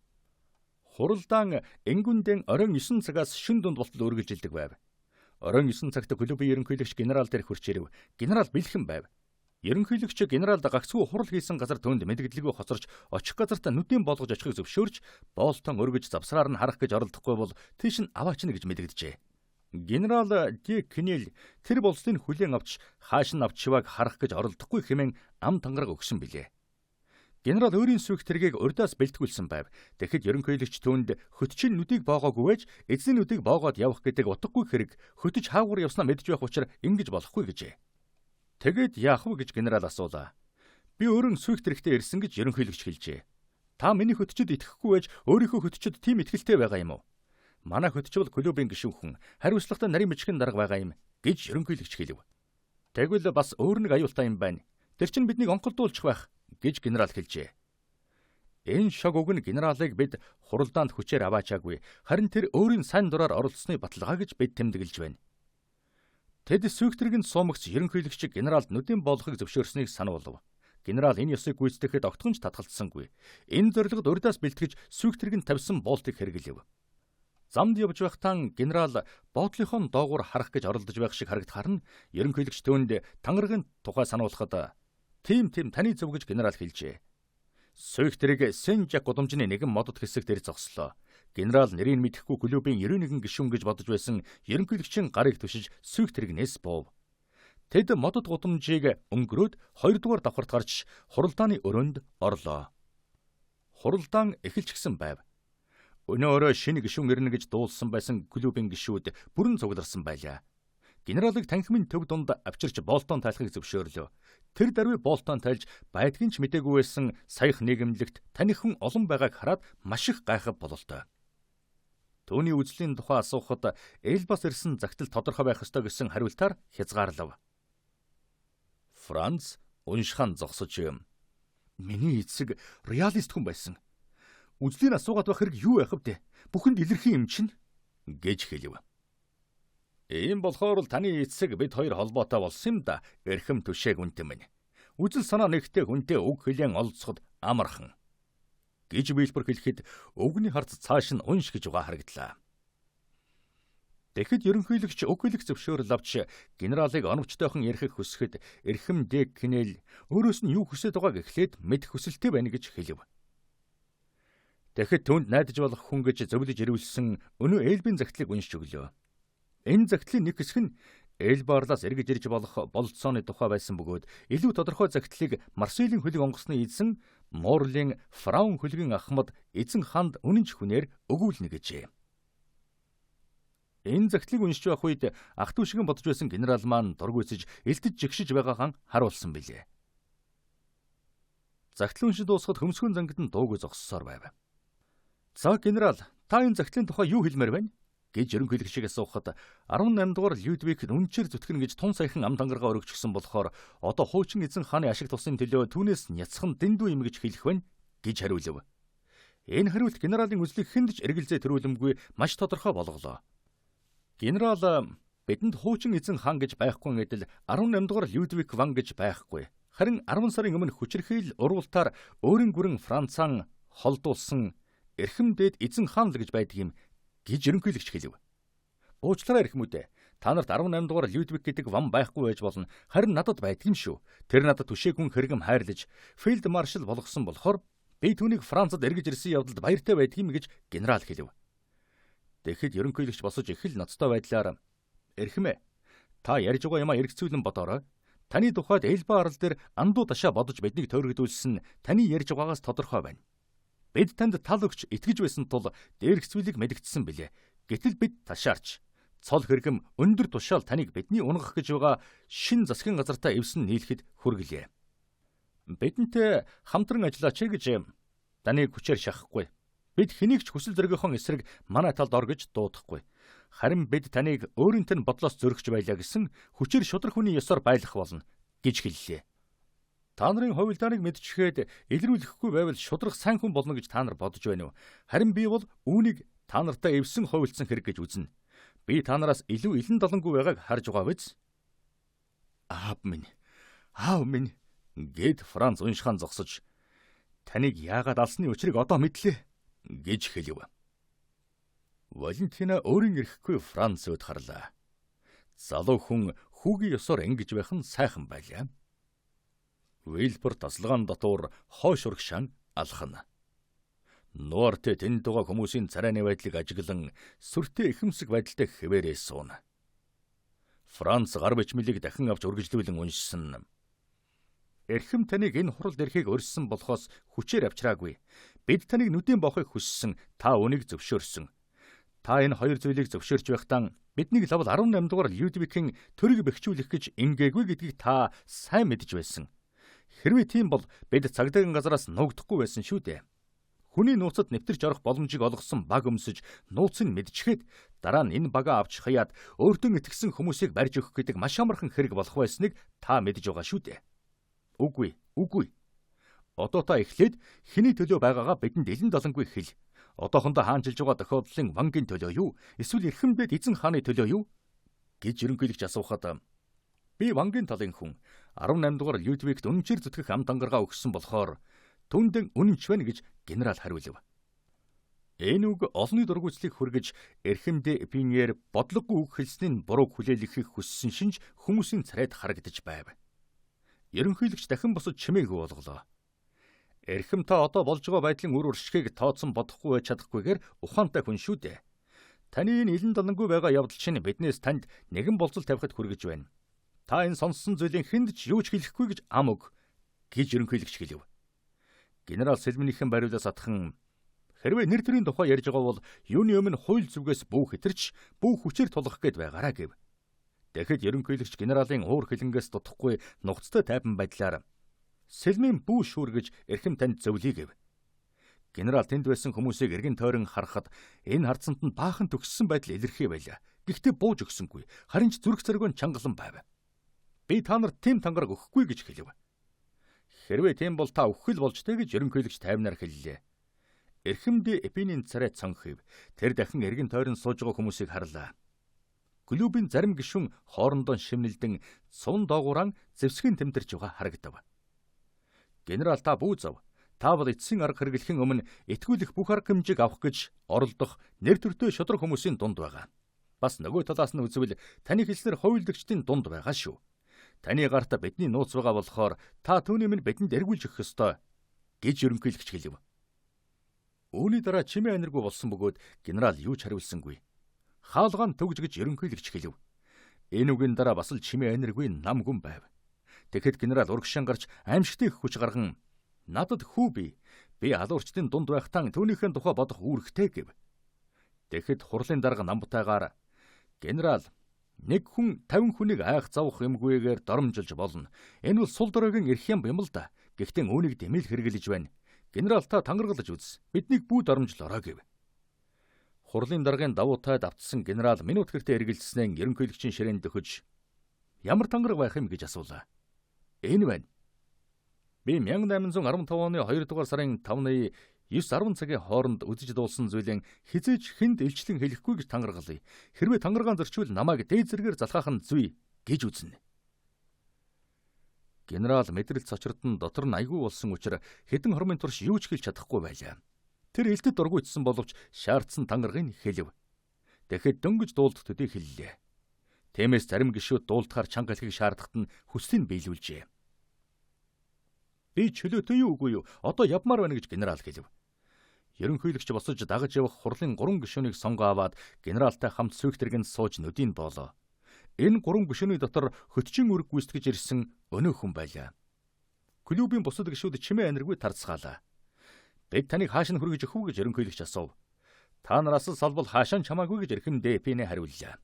Хуралдаан энгүндэн оройн 9 цагаас шөнө дунд болтол үргэлжилдэг байв. Оройн 9 цагт клубын ерөнхийлөгч генерал дээр хурч ирэв. Генерал бэлхэн байв. Ерөнхийлөгч генерал гагцхүү хурал хийсэн газар түүнд мэдгэлгүй хоцорч очих газартаа нүдийн болгож очихыг зөвшөөрч Болтон өргөж завсраар нь харах гэж оролдохгүй бол тийш нь аваачна гэж мэдэгджээ. Генерал Ди Кнел тэр болцлыг хүлээн авч хааш нь авчиваг харах гэж оролдохгүй хэмээн ам тангараг өгсөн билээ. Генерал өөрийн сүйх тэргийг урдаас бэлтгүүлсэн байв. Тэгэхэд ерөнхийлөгч түүнд хөтчийн нүдийг боогоогүй байж эзний нүдийг боогоод явах гэдэг утгагүй хэрэг хөтөж хаагуур явснаа мэдж байх учраас ингэж болохгүй гэжээ. Тэгээд яах вэ гэж генерал асуулаа. Би өөрөн сүйх тэрэгтээ ирсэн гэж ерөнхийлөгч хэлжээ. Та миний хөтчөд итгэхгүй байж өөрийнхөө хөтчөд тийм итгэлтэй байгаа юм уу? Манай хөтч бол клубын гишүүхэн, хариуцлагатай нарийн бичгийн дарга байгаа юм гэж ерөнхийлөгч хэлв. Тэгвэл бас өөр нэг аюултай юм байна. Тэр чинь биднийг онцолдуулчих байх гэж генерал хэлжээ. Энэ шог үг нь генералыг бид хуралдаанд хүчээр аваачаагүй, харин тэр өөрийн сайн дураар оролцсны баталгаа гэж бид тэмдэглэж байна. Тэд сүйх тэргэнд суумагц ерөнхийлөгч генералд нүдийн болгохыг зөвшөөрснийг сануулв. Генерал энэ ёсыг гүйцэтгэхэд огтхонч татгалцсангүй. Энэ зорилгод урдаас бэлтгэж сүйх тэргэнд тавьсан болтыг хэрэглэв. Замд явж байхдаа генерал боотлынхон доогуур харах гэж оролдож байх шиг харагдахаар нь ерөнхийлөгч түүнд тангаргийн тухай сануулхад "Тийм таны зөв" гэж генерал хэлжээ. Сүйх тэрэг Сен-Жак гудамжны нэгэн модод хэсэг дээр зогслоо. Генерал нэрийг мэдэхгүй клубын 91 гишүүн гэж бодож байсан ерөнхийлөгчийн гарыг түшиж сүйх тэрэгнээс буув. Тэд модод гудамжийг өнгөрөөд 2 дугаар давхарт гарч хуралдааны өрөөнд орлоо. Хуралдаан эхэлчихсэн байв. Өнөөрөө шинэ гишүүн ирнэ гэж дуулсан байсан клубын гишүүд бүрэн цугларсан байлаа. Генералыг танхимын төв дунд авчирч Болтон тайлахыг зөвшөөрлөө. Тэр даруй Болтон тайлж байдгийн ч мдэггүй байсан саях нийгэмлэгт танихан олон байгааг хараад маш их гайхав бололтой. Төвний үзлийн тухай асуухад Эльбас ирсэн загтал тодорхой байх ёстой гэсэн хариултаар хязгаарлав. Франц уншхан зогсож "Миний эцэг реалист хүн байсан. Үзлийн асуугаад байх хэрэг юу байх вэ? Бүхэнд илэрхий юм чинь" гэж хэлв. "Ийм болохоор л таны эцэг бид хоёр холбоотой болсон юм да. Эрхэм түшээг үнтэн минь. Үзэл санаа нэгтэй хүнтэй үг хэлэн олцоход амархан" гэж биелбэр хэлэхэд өгний харц цааш нь унш гэж угаа харагдлаа. Тэгэхэд ерөнхийлөгч үг хэлэх зөвшөөрөл авч генералыг оновчтойхон ярихыг хүсэхэд эрхэм Ди Кнел өөрөөс нь юу хүсэж байгааг эхлээд мэдэх хүсэлтэй байна гэж хэлв. Тэгэхэд түүнд найдаж болох хүн гэж зөвлөж ирүүлсэн өнөө Эльбийн загтлыг уншиж өглөө. Энэ загтлын нэг хэсэг нь Эльбарлаас эргэж ирж болох бололцооны тухай байсан бөгөөд илүү тодорхой загтлыг Марселийн хөлөг онгоцны эзэн Морлийн Фраун хөлгийн ахмад эзэн ханд үнэн ч хүнээр өгүүлнэ гэжээ. Энэ загтлыг уншиж байх үед ах トゥ шигэн бодож байсан генерал маань дургүйцэж элдэж жигшиж байгаахан харуулсан билээ. Загтал уншиж дуусахад хөмсгөн зангид нь дуугүй зогссоор байв. "За генерал, та энэ загтлын тухай юу хэлмээр байна?" гэж ерөнхийлөгчийг асуухад 18 дугаар Людвиг үнчээр зүтгэн гэж тун саяхан ам тангараа өргөжсөн болохоор одоо хуучин эзэн хааны ашиг тусын төлөө түүнээс няцхан дэндүү юм гэж хэлэх байна гэж хариулв. Энэ хариулт генералын үзлийг хэнд ч эргэлзээ төрүүлэмгүй маш тодорхой болголоо. Генерал бидэнд хуучин эзэн хаан гэж байхгүй гэдэл 18 дугаар Людвиг ван гэж байхгүй. Харин 10 сарын өмнө хүчирхийл урвалтаар өөрийн гүрэн Францан холдуулсан эрхэм дээд эзэн хаан л гэж байдаг юм гэж ерөнхийлөгч хэлв. "Уучлаарай эрхмүүдээ. Та нарт 18 дугаар Людвиг гэдэг ван байхгүй байж болно. Харин надад байдаг юм шүү. Тэр надад түшээгүн хэрэгэм хайрлаж филд маршал болгосон болохоор би түүнийг Францад эргэж ирсэн явдалд баяртай байдаг юм" гэж генерал хэлв. Тэгэхэд ерөнхийлөгч босож их л ноцтой байдлаар "Эрхмээ, та ярьж байгаа юмаа эргцүүлэн бодоорой. Таны тухайд Эльба арал дээр андуу ташаа бодож биднийг тойрогдүүлсэн таны ярьж байгаагаас тодорхой байна. Бид танд тал өгч итгэж байсан тул дээрхцүүлийг мэдгдсэн билээ. Гэтэл бид ташаарч цол хэрэгэм өндөр тушаал таныг бидний унгах гэж байгаа шин засгийн газартаа эвсэн нийлэхэд хүргэлээ. Бидэнтэй хамтран ажиллаач гэж таныг хүчээр шахахгүй. Бид хэнийг ч хүсэл зоригийнхон эсрэг манай талд ор гэж дуудахгүй. Харин бид таныг өөрийнх нь бодлоос зөргөж байлаа гэсэн хүчээр шудрах хүний ёсоор байлгах болно гэж хэллээ. Та нарын хувилдааныг мэдчихээд илрүүлэхгүй байвал шудрах сайн хүн болно гэж та нар бодож байна уу? Харин би бол үүнийг та нартай эвсэн хувилдсан хэрэг гэж үзнэ. Би та нараас илүү илэн долонгүй байгааг харж байгаа биз? Аав минь гэд Франц уншхан зогсож таныг яагаад алсны учрыг одоо мэдлээ гэж хэлв. Валентина өөрийн ирэхгүй Францд харлаа. Залуу хүн хүүгийн ёсоор ингэж байх нь сайхан байлаа. Вильбер тасалгаан дотор хойш урагшаан алхана. Нуарт тэнд байгаа хүмүүсийн царайны байдлыг ажиглан сүртэй ихэмсэг байдалтай хэвээрээ сууна. Франц гар бичмэлийг дахин авч үргэлжлүүлэн уншсан. Эрхэм таныг энэ хурал дэрхийг өрссөн болохоос хүчээр авчраагүй. Бид таныг нүдийн бохыг хүссэн, та үнийг зөвшөөрсөн. Та энэ хоёр зүйлийг зөвшөөрч байхдаа биднийг лавл 18 дугаар Людвигийн төрөг бэхжүүлэх гэж ингээгүй гэдгийг та сайн мэдж байсан. Хэрвээ тийм бол бид цагдаагийн газараас нуугдахгүй байсан шүү дээ. Хүний нууцад нэвтэрч орох боломжийг олгосон баг өмсөж, нууцыг мэдчихэд дараа нь энэ бага авч хаяад өөртөө итгэсэн хүмүүсийг барьж өгөх гэдэг маш амархан хэрэг болох байсныг та мэдж байгаа шүү дээ. Үгүй. Одоо та эхлээд хэний төлөө байгаагаа бидэнд илэн далангүй хэл. Одоохондоо хаанчилж байгаа тохиолдлын вангийн төлөө юу? Эсвэл эрхэмдэд эзэн хааны төлөө юу? гэж ерөнхийлөгч асуухад би вангийн талын хүн 18 дугаар Людвигт үнэнчээр зүтгэх ам дангаргаа өгсөн болохоор түндэн үнэнч байна гэж генерал хариулв. Энэ үг олонний дургүйцлийг хүргэж эрхэмдээ Пиньер бодлогогүй үг хэлсний бурууг хүлээлгэх хүссэн шинж хүмүүсийн царайд харагдаж байв. Ерөнхийлөгч дахин босож чимээгүй болголоо. Эрхэм та одоо болж байгаа байдлын үр уршгийг тооцсон бодохгүй байж чадахгүйгээр ухаантай хүн шүү дээ. Таны энэ илэн далангүй байгаа явдал чинь биднээс танд нэгэн болцол тавихад хүргэж байна. Та энэ сонссон зүйлийн хүнд ч юу ч хэлэхгүй гэж ам өг гэж ерөнхийлөгч хэлв. Генерал Сэлминийхэн бариулаас атхан хэрвээ нэр төрийн тухай ярьж байгаа бол юуны өмнө хууль зүгээс бүх хэтэрч бүх хүчээр тулах гээд байгаараа гэв. Тэгэхэд ерөнхийлөгч генералын уур хилэнгээс дутхгүй нухацтай тайван байдлаар Сэлмийн бүү шүүргэж эрхэм танд зөвлөе гэв. Генерал тэнд байсан хүмүүсийг эргэн тойрон харахад энэ харцанд нь баахан төгссөн байдал илэрхий байлаа. Гэхдээ бууж өгсөнгүй. Харин ч зүрх зэрэг нь чангалан байв. Би та нарт тийм тангараг өгөхгүй гэж хэлв. Хэрвээ тийм бол та өгөх л болж тээ гэж ерөнхийлөгч тайвнаар хэллээ. Эрхэмдээ Эпинийн царай цонхив. Тэр дахин эргэн тойрон сууж байгаа хүмүүсийг харлаа. Клубын зарим гишүүн хоорондоо шимнэлдэн цун доогууран зэвсгэн тэмдэрч байгаа харагдав. Генерал та бүү зав. Та бол эцсийн арга хэрэглэхийн өмнө итгүүлэх бүх арга хэмжээг авах гэж оролдох нэр төртэй шудраг хүмүүсийн дунд байгаа. Бас нөгөө талаас нь үзвэл таны хэлснээр хувилдагчдын дунд байгаа шүү. Таны гарт бидний нууц байгаа болохоор та түүний минь бидэнд эргүүлж өгөх ёстой гэж ерөнхийлөгч хэлв. Үүний дараа чимээ аниргүй болсон бөгөөд генерал юу ч хариулсангүй. Хаалгаан төгж гэж ерөнхийлөгч хэлв. Энэ үгийн дараа бас л чимээ аниргүй нам гүн байв. Тэгэхэд генерал урагшаан гарч аимшигтэй их хүч гарган надад хүү би алуурчдын дунд байхтаа түүнийхэн тухай бодох үүрэгтэй гэв. Тэгэхэд хурлын дарга намбутайгаар генерал нэг хүн 50 хүнийг айх завах юмгүйгээр доромжилж болно. Энэ бол сул доройгийн эрх юм л да. Гэхдээ үүнийг дэмэл хэрэглэж байна. Генерал та тангаргалж үз. Биднийг бүү доромжлороо гэв. Хурлын даргын давуу тайд автсан генерал минут гэртээ эргэлзснээр ерөнхийлөгчийн ширээнд дөхөж ямар тангараг байх юм гэж асуулаа. Энэ байна. Би 1815 оны 2 дугаар сарын 5-ны 9-10 цагийн хооронд үзэж дуулсан зүйлэн хизээж хүнд илчлэн хэлэхгүй гэж тангаргалъя. Хэрвээ тангаргаан зөрчвөл намайг дээд зэргээр залхаах нь зүй гэж үзнэ. Генерал мэдрэл цочрод нь дотор нь айгүй болсон учраас хэдэн хормын турш юу ч хэлж чадахгүй байлаа. Тэр элтэд дургуйтсан боловч шаардсан тангаргыг хэлв. Тэгэхэд дөнгөж дуулдах төдий хэллээ. Тиймээс зарим гишүүд дуулдахаар чанга хэлхийг шаардахад нь хүслийг биелүүлжээ. Би чөлөөтэй юу үгүй юу? Одоо явмаар байна гэж генерал хэлв. Ерөнхийлөгч босож дагаж явах хурлын 3 гишүүнийг сонгоо аваад генералтай хамт сүйх тэргэнд сууж нүдийн боолоо. Энэ 3 гишүүний дотор хөтчийн үрг гүйцэтгэж ирсэн өнөө хүн байлаа. Клубын бусад гишүүд чимээ аниргүй тарцгаалаа. Бид таныг хааш нь хүргэж өгөх үү гэж ерөнхийлөгч асуув. Та нараас салбал хаашаа чамаагүй гэж эрхэм ДП-ний хариуллаа.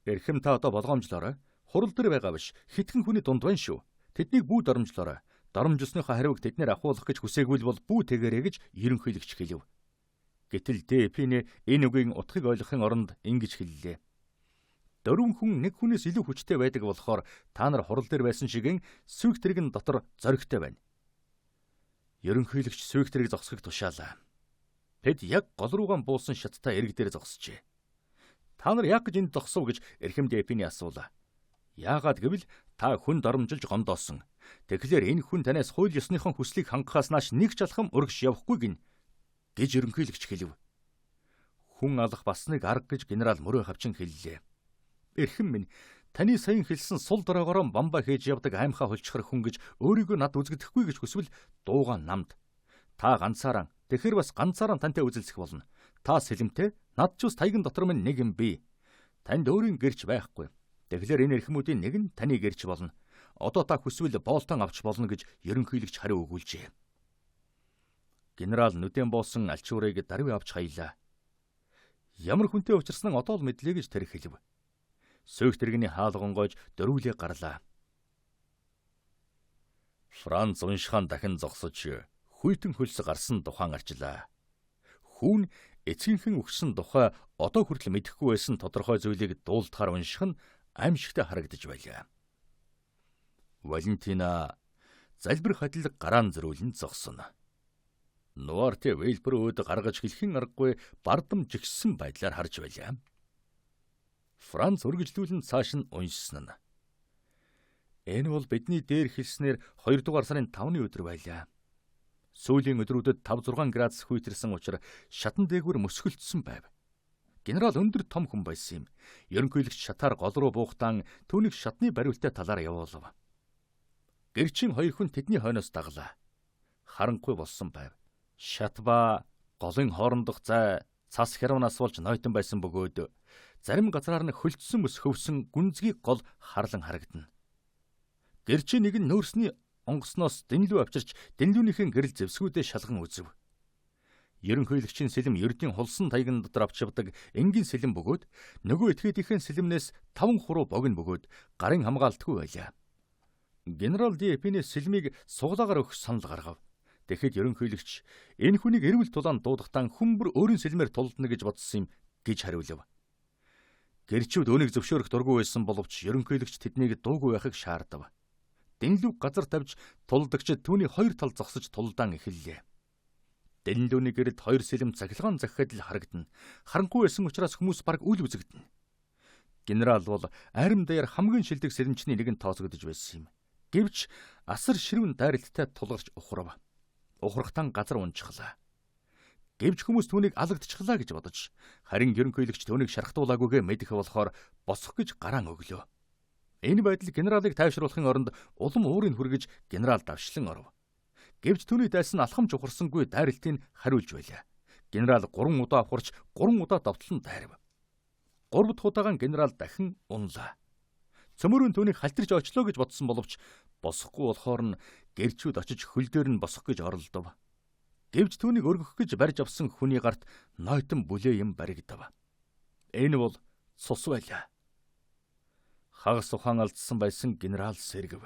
Эрхэм та одоо болгоомжлоорой. Хурал дээр байгаа биш. Хитгэн хүний дунд байна шүү. Тэднийг бүү доромжлоорой. Доромжсныхаа хариуг тэднэр ахуулах гэж хүсээгүй бол бүү тэгэрэй гэж ерөнхийлөгч хэлв. Гэтэл ДП-ний энэ үгийн утгыг ойлгохын оронд ингэж хэллээ. 4 хүн нэг хүнээс илүү хүчтэй байдаг болохоор та нар хурал дээр байсан шигийн сүйх тэрэгэн дотор зоригтой байна. Ерөнхийлөгч сүйх тэрэг зогсохыг тушаалаа. Тэд яг гол руугаан буусан шаттай эрэг дээр зогсжээ. Та нар яг гэж энд зогсов гэж эрхэм ДП-ний асуулаа. Яагаад гэвэл та хүн доромжилж гомдоосон. Тэгэхээр энэ хүн танаас хууль ёсныхон хүслийг хангахаас нааш нэг ч алхам өргөж явахгүй гин гэж ерөнхийлөгч хэлв. Хүн алах бас нэг арга гэж генерал мөрөө хавчин хэллээ. Эрхэм минь, Таны саяхан хэлсэн сул дороогоор бамбаа хийж явдаг аймхаа хулчхар хүн гэж өөрийгөө над үзэгдэхгүй гэж хүсвэл дууга намд. Та ганцаараа тэгэхээр бас ганцаараа тантай үзэлцэх болно. Та сэлэмтэй над ч ус тайган дотор минь нэг юм бий. Танд өөрийн гэрч байхгүй. Тэгэхээр энэ эрхмүүдийн нэг нь таны гэрч болно. Одоо та хүсвэл боолтон авч болно гэж ерөнхийлөгч хариу өгүүлжээ. Генерал нүдэн боосон альчуурыг даруй авч хаялаа. Ямар хүнтэй уулзсан одоо л мэдлээ гэж тэр хэлв. Сөөх тэрэгний хаалгонгойж дөрвөлээ гарлаа. Франц уншихаан дахин зогсож хүйтэн хөлс гарсан тухайн арчлаа. Хүүн эцгийнхэн өгсөн тухай одоо хүртэл мэдэхгүй байсан тодорхой зүйлийг дуулдахаар унших нь аимшигтай харагдаж байлаа. Валентина залбир хадлаг гараан зөрүүлэн зогсоно. Нуарте Вейлбер өөд гаргаж хэлхэн аргагүй бардам жигсэн байдлаар харж байлаа. Франц үргэлжлүүлэн цааш нь уншсан нь. Энэ бол бидний дээр хэлснээр 2 дугаар сарын 5-ны өдөр байлаа. Сүүлийн өдрүүдэд 5-6 градус хүйтэрсэн учраас шатан дээгүүр мөсгөлдсөн байв. Генерал өндөр том хүн байсан юм. Ерөнхийлөгч шатаар гол руу буухтан түүнийг шатны бариултай талаар явуулав. Гэрчин 2 хүн тэдний хойноос даглаа. Харанхуй болсон байв. Шат ба голын хоорондох зай цас хярвнаас болж нойтон байсан бөгөөд зарим газраар нь хөлдсөн мөс хөвсөн гүнзгий гол харлан харагдана. Гэрчи нэг нь нөөсний онгоцноос дэнлүү авчирч дэнлүүнийхэн гэрэл зэвсгүүдээ шалган үзв. Ерөнхийлөгчийн сэлэм ердийн хулсан тайган дотор авч явдаг энгийн сэлэм бөгөөд нөгөө этгээдийнхэн сэлэмнээс 5 хуруу богино бөгөөд гарын хамгаалтгүй байлаа. Генерал Д.Эпинес сэлмийг суглаагаар өгөх санал гаргав. Тэгэхэд ерөнхийлөгч энэ хүнийг эрүүл тулаанд дуудахтаа хүмбэр өөрийн сэлмээр тулдна гэж бодсон юм гэж хариулв. Гэрчүүд өөнийг зөвшөөрөх дургүй байсан боловч ерөнхийлөгч тэднийг дуугүй байхыг шаардав. Дэнлүүг газар тавьж тулдагчид түүний 2 тал зогсож тулдаан эхэллээ. Дэнлүүний гэрэлд 2 сэлэм цахилгаан захихад л харагдана. Харанхуй байсан учраас хүмүүс бараг үл үзэгдэнэ. Генерал бол арим даяар хамгийн шилдэг сэлэмчний нэгэнд тооцогдож байсан юм. Гэвч асар ширүүн дайралттай тулгарч ухрав. Ухрахтан газар унчглаа. Гэвч хүмүүс түүнийг алагдчихлаа гэж бодож, харин ерөнхийлөгч түүнийг шархтуулаагүйгээ мэдэх болохоор босох гэж гараан өглөө. Энэ байдал генералыг тайвшруулахын оронд улам уурыг хүргэж генерал давшлан оров. Гэвч түүний дайсан алхамж ухарсангүй дайралтыг хариулж байлаа. Генерал 3 удаа авахарч 3 удаа давтлан дайрав. 3 дахь удаагаан генерал дахин унлаа. Цөмөрөн түүнийг халтарч очлоо гэж бодсон боловч босохгүй болохоор нь гэрчүүд очиж хөл дээр нь босох гэж оролдов. Гэвч түүнийг өргөх гэж барьж авсан хүний гарт нойтон бүлээ юм баригдав. Энэ бол цус байлаа. Хагас ухаан алдсан байсан генерал сэргэв.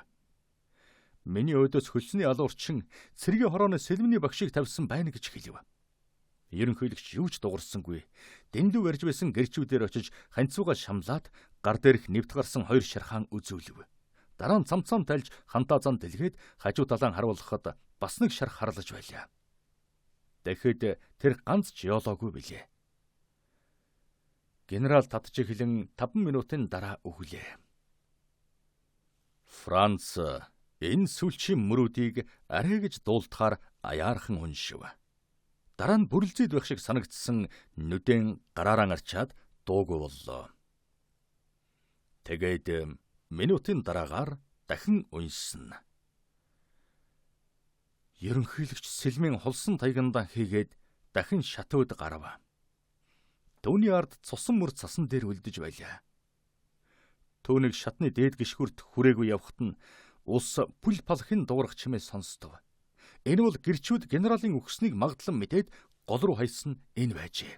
Миний өөдөөс хөлсний алуурчин цэргийн хорооноос сэлмний багшийг тавьсан байна гэж хэлв. Ерөнхийлөгч юу ч дуурсангүй. Дэнлүү барьж байсан гэрчүүдээр очиж ханцууга шамлаад гар дээрх нэвт гарсан 2 шархаан үзүүлв. Дараа нь цамцаам тайлж хантаа зан дэлгээд хажуу талаан харуулхад бас нэг шарх харлаж байлаа. Тэгэхэд тэр ганц ч ёолоогүй билээ. Генерал татж эхлэн 5 минутын дараа өглөө. Франц энэ сүлчийн мөрүүдийг арай гэж дуулдахаар аяархан уншив. Дараа нь бүрлзээд байх шиг санагдсан нүдэн гараараа арчаад дуугүй боллоо. Тэгээд минутын дараагаар дахин уншсан. Ерөнхийлөгч сэлмийн холсон тайгандан хийгээд дахин шатууд гарав. Төвний ард цусан мөр цасан дээр үлдэж байлаа. Төвнийг шатны дээд гишгүрт хүрээгүй явхад нь улс бүл палхын дуурах чимээ сонсдов. Энэ бол гэрчүүд генералын өгснийг магадлан мэдээд гол руу хайсан энэ байжээ.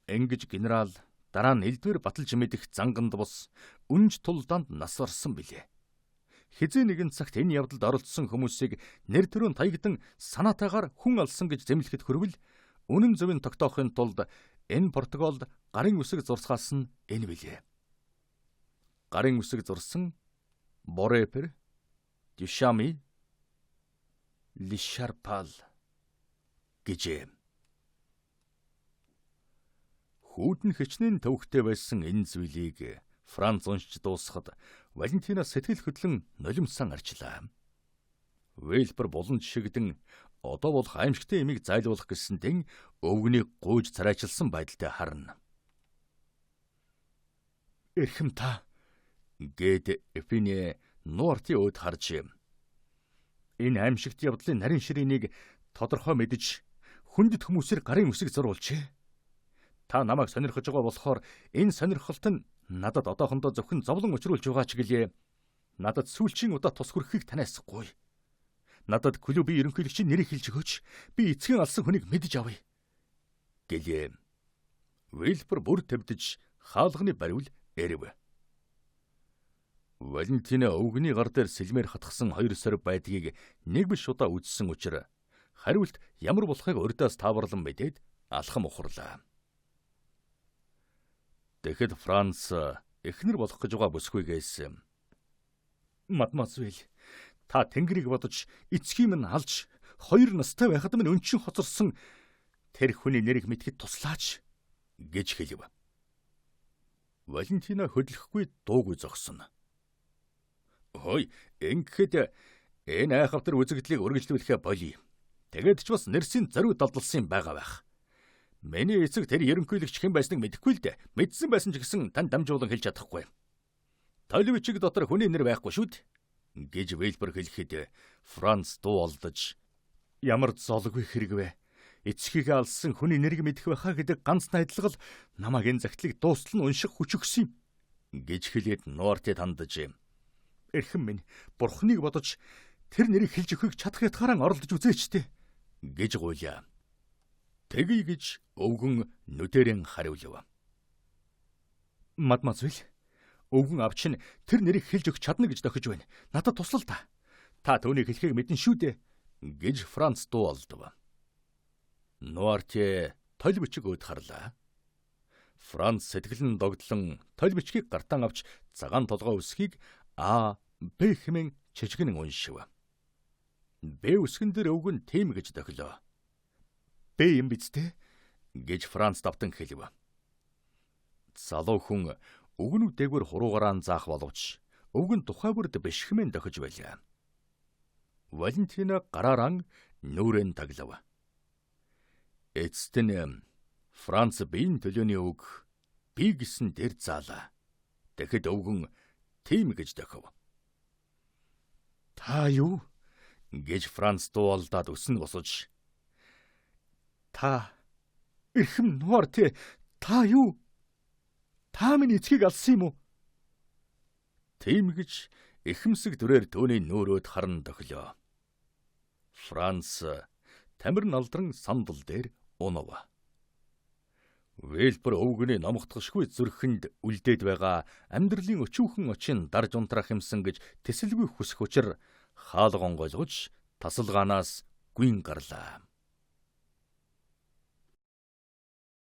Ингэж генерал дараа нь элдвэр баталж мэдэх занганд бус үнж тулдаанд нас барсан билээ. Хизээ нэгэн цагт энэ явдалд оролцсон хүмүүсийг нэр төрөө таягдан санаатаагаар хүн алсан гэж зэмлэхэд хүрвэл үнэн зөвийн тогтоохын тулд энэ протоколд гарын үсэг зурсгаас нь энэ билээ. Гарын үсэг зурсан Борепер, Дюшами, Лишарпал гэжээ. Хүүдэн хичнээн төвхтэй байсан энэ зүйлийг Франц уншиж дуусахад Валентина сэтгэл хөдлөн нулимсан арчлаа. Вейлбер булан жишигдэн одоо болох аимшигтай эмийг зайлуулах гэсэн дэн өвгнийг гуйж царайчилсан байдалтай харна. Эрхэм та гээд Эфине Нуартын өөд харж энэ аимшигт явдлын нарийн ширээнийг тодорхой мэдж хүндэт хүмүүсээр гарын үсэг зурулжээ. Та намайг сонирхож байгаа болохоор энэ сонирхолт нь надад одоохондоо зөвхөн зовлон учруулж байгаа ч гэлээ. Надад сүүлчийн удаа тус хүрхийг таниасахгүй. Надад клубын ерөнхийлөгчийн нэрийг хэлж өгөөч. Би эцгийн алсан хүнийг мэдэж авъя. Гэлээ. Вильбер бүр тавьдж хаалганы бариул эрэв. Валентина өвгний гар дээр сэлмээр хатгсан 2 сар байдгийг нэг биш удаа үзсэн учраас хариулт ямар болохыг урьдаас тааварлан мэдээд алхам ухарлаа. Тэгэхэд Франц эхнэр болох гэж байгаа бүсгүйгээс Мадемуазель, та тэнгэрийг бодож эцгийн минь алж 2 настай байхад минь өнчин хоцорсон тэр хүний нэрийг мэдхэд туслаач гэж хэлв. Валентина хөдлөхгүй дуугүй зогсон. Хөөе, ингэхэд энэ айхавтар үзэгдлийг үргэлжлүүлэхэ болъё. Тэгээд ч бас нэрсийн зориуд далдалсан байгаа байх. Миний эцэг тэр ерөнхийлөгч хэн байсныг мэдэхгүй л дээ. Мэдсэн байсан ч гэсэн тань дамжуулан хэлж чадахгүй. Толовичиг дотор хүний нэр байхгүй шүү дээ гэж Вильбер хэлэхэд Франц дуу олдож ямар золгүй хэрэг вэ? Эцгийгээ алсан хүний нэрийг мэдэх байхаа гэдэг ганц найдлагал намайг энэ загтлыг дуустал нь унших хүч өгсөн юм гэж хэлээд Нуарте тандаж эрхэм минь бурхныг бодож тэр нэрийг хэлж өгөхийг чадах ятгаараа оролдож үзээчтэй гэж гуйлаа. Тэгье гэж өвгөн нүдэрэн хариулв. Мадемуазель, өвгөн авч нь тэр нэрийг хэлж өгч чадна гэж тохиж байна. Надад туслал та. Та түүнийг хэлхийг мэдэн шүү дээ гэж Франц дуу олдов. Нуарте толбичиг өөд харлаа. Франц сэтгэл нь догдлон толбичгийг гартан авч цагаан толгой үсгийг А, Б хэмээн чижгэн уншив. Б үсгэн дээр өвгөн тийм гэж тохилоо. Б юм биз дээ гэж Франц давтан хэлв. Залуу хүн өвгөн үдээгүүр хуруугараа заах боловч өвгөн тухай бүрд биш хэмээн тохиж байлаа. Валентина гараараа нүрэн таглав. Эцэст нь Франц биеийн төлөөний үг би гэсэн дээр заалаа. Тэгэхэд өвгөн тийм гэж тохив. Та юу? гэж Франц дуулдаад өснө босож. Та эрхэм Нуарте, та юу? Та минь эцгийг алсан юм уу? Тийм гэж эхэмсэг дүрээр түүний нүүрөөд харан тохилоо. Франц тамир налдран сандал дээр унав. Вильбер өвгөний номогдохшгүй зүрхэнд үлдээд байгаа амьдралын өчүүхэн очин дарж унтраах юмсан гэж тэсэлгүй хүсэх учир хаалга онгойлгож тасалгаанаас гүйн гарлаа.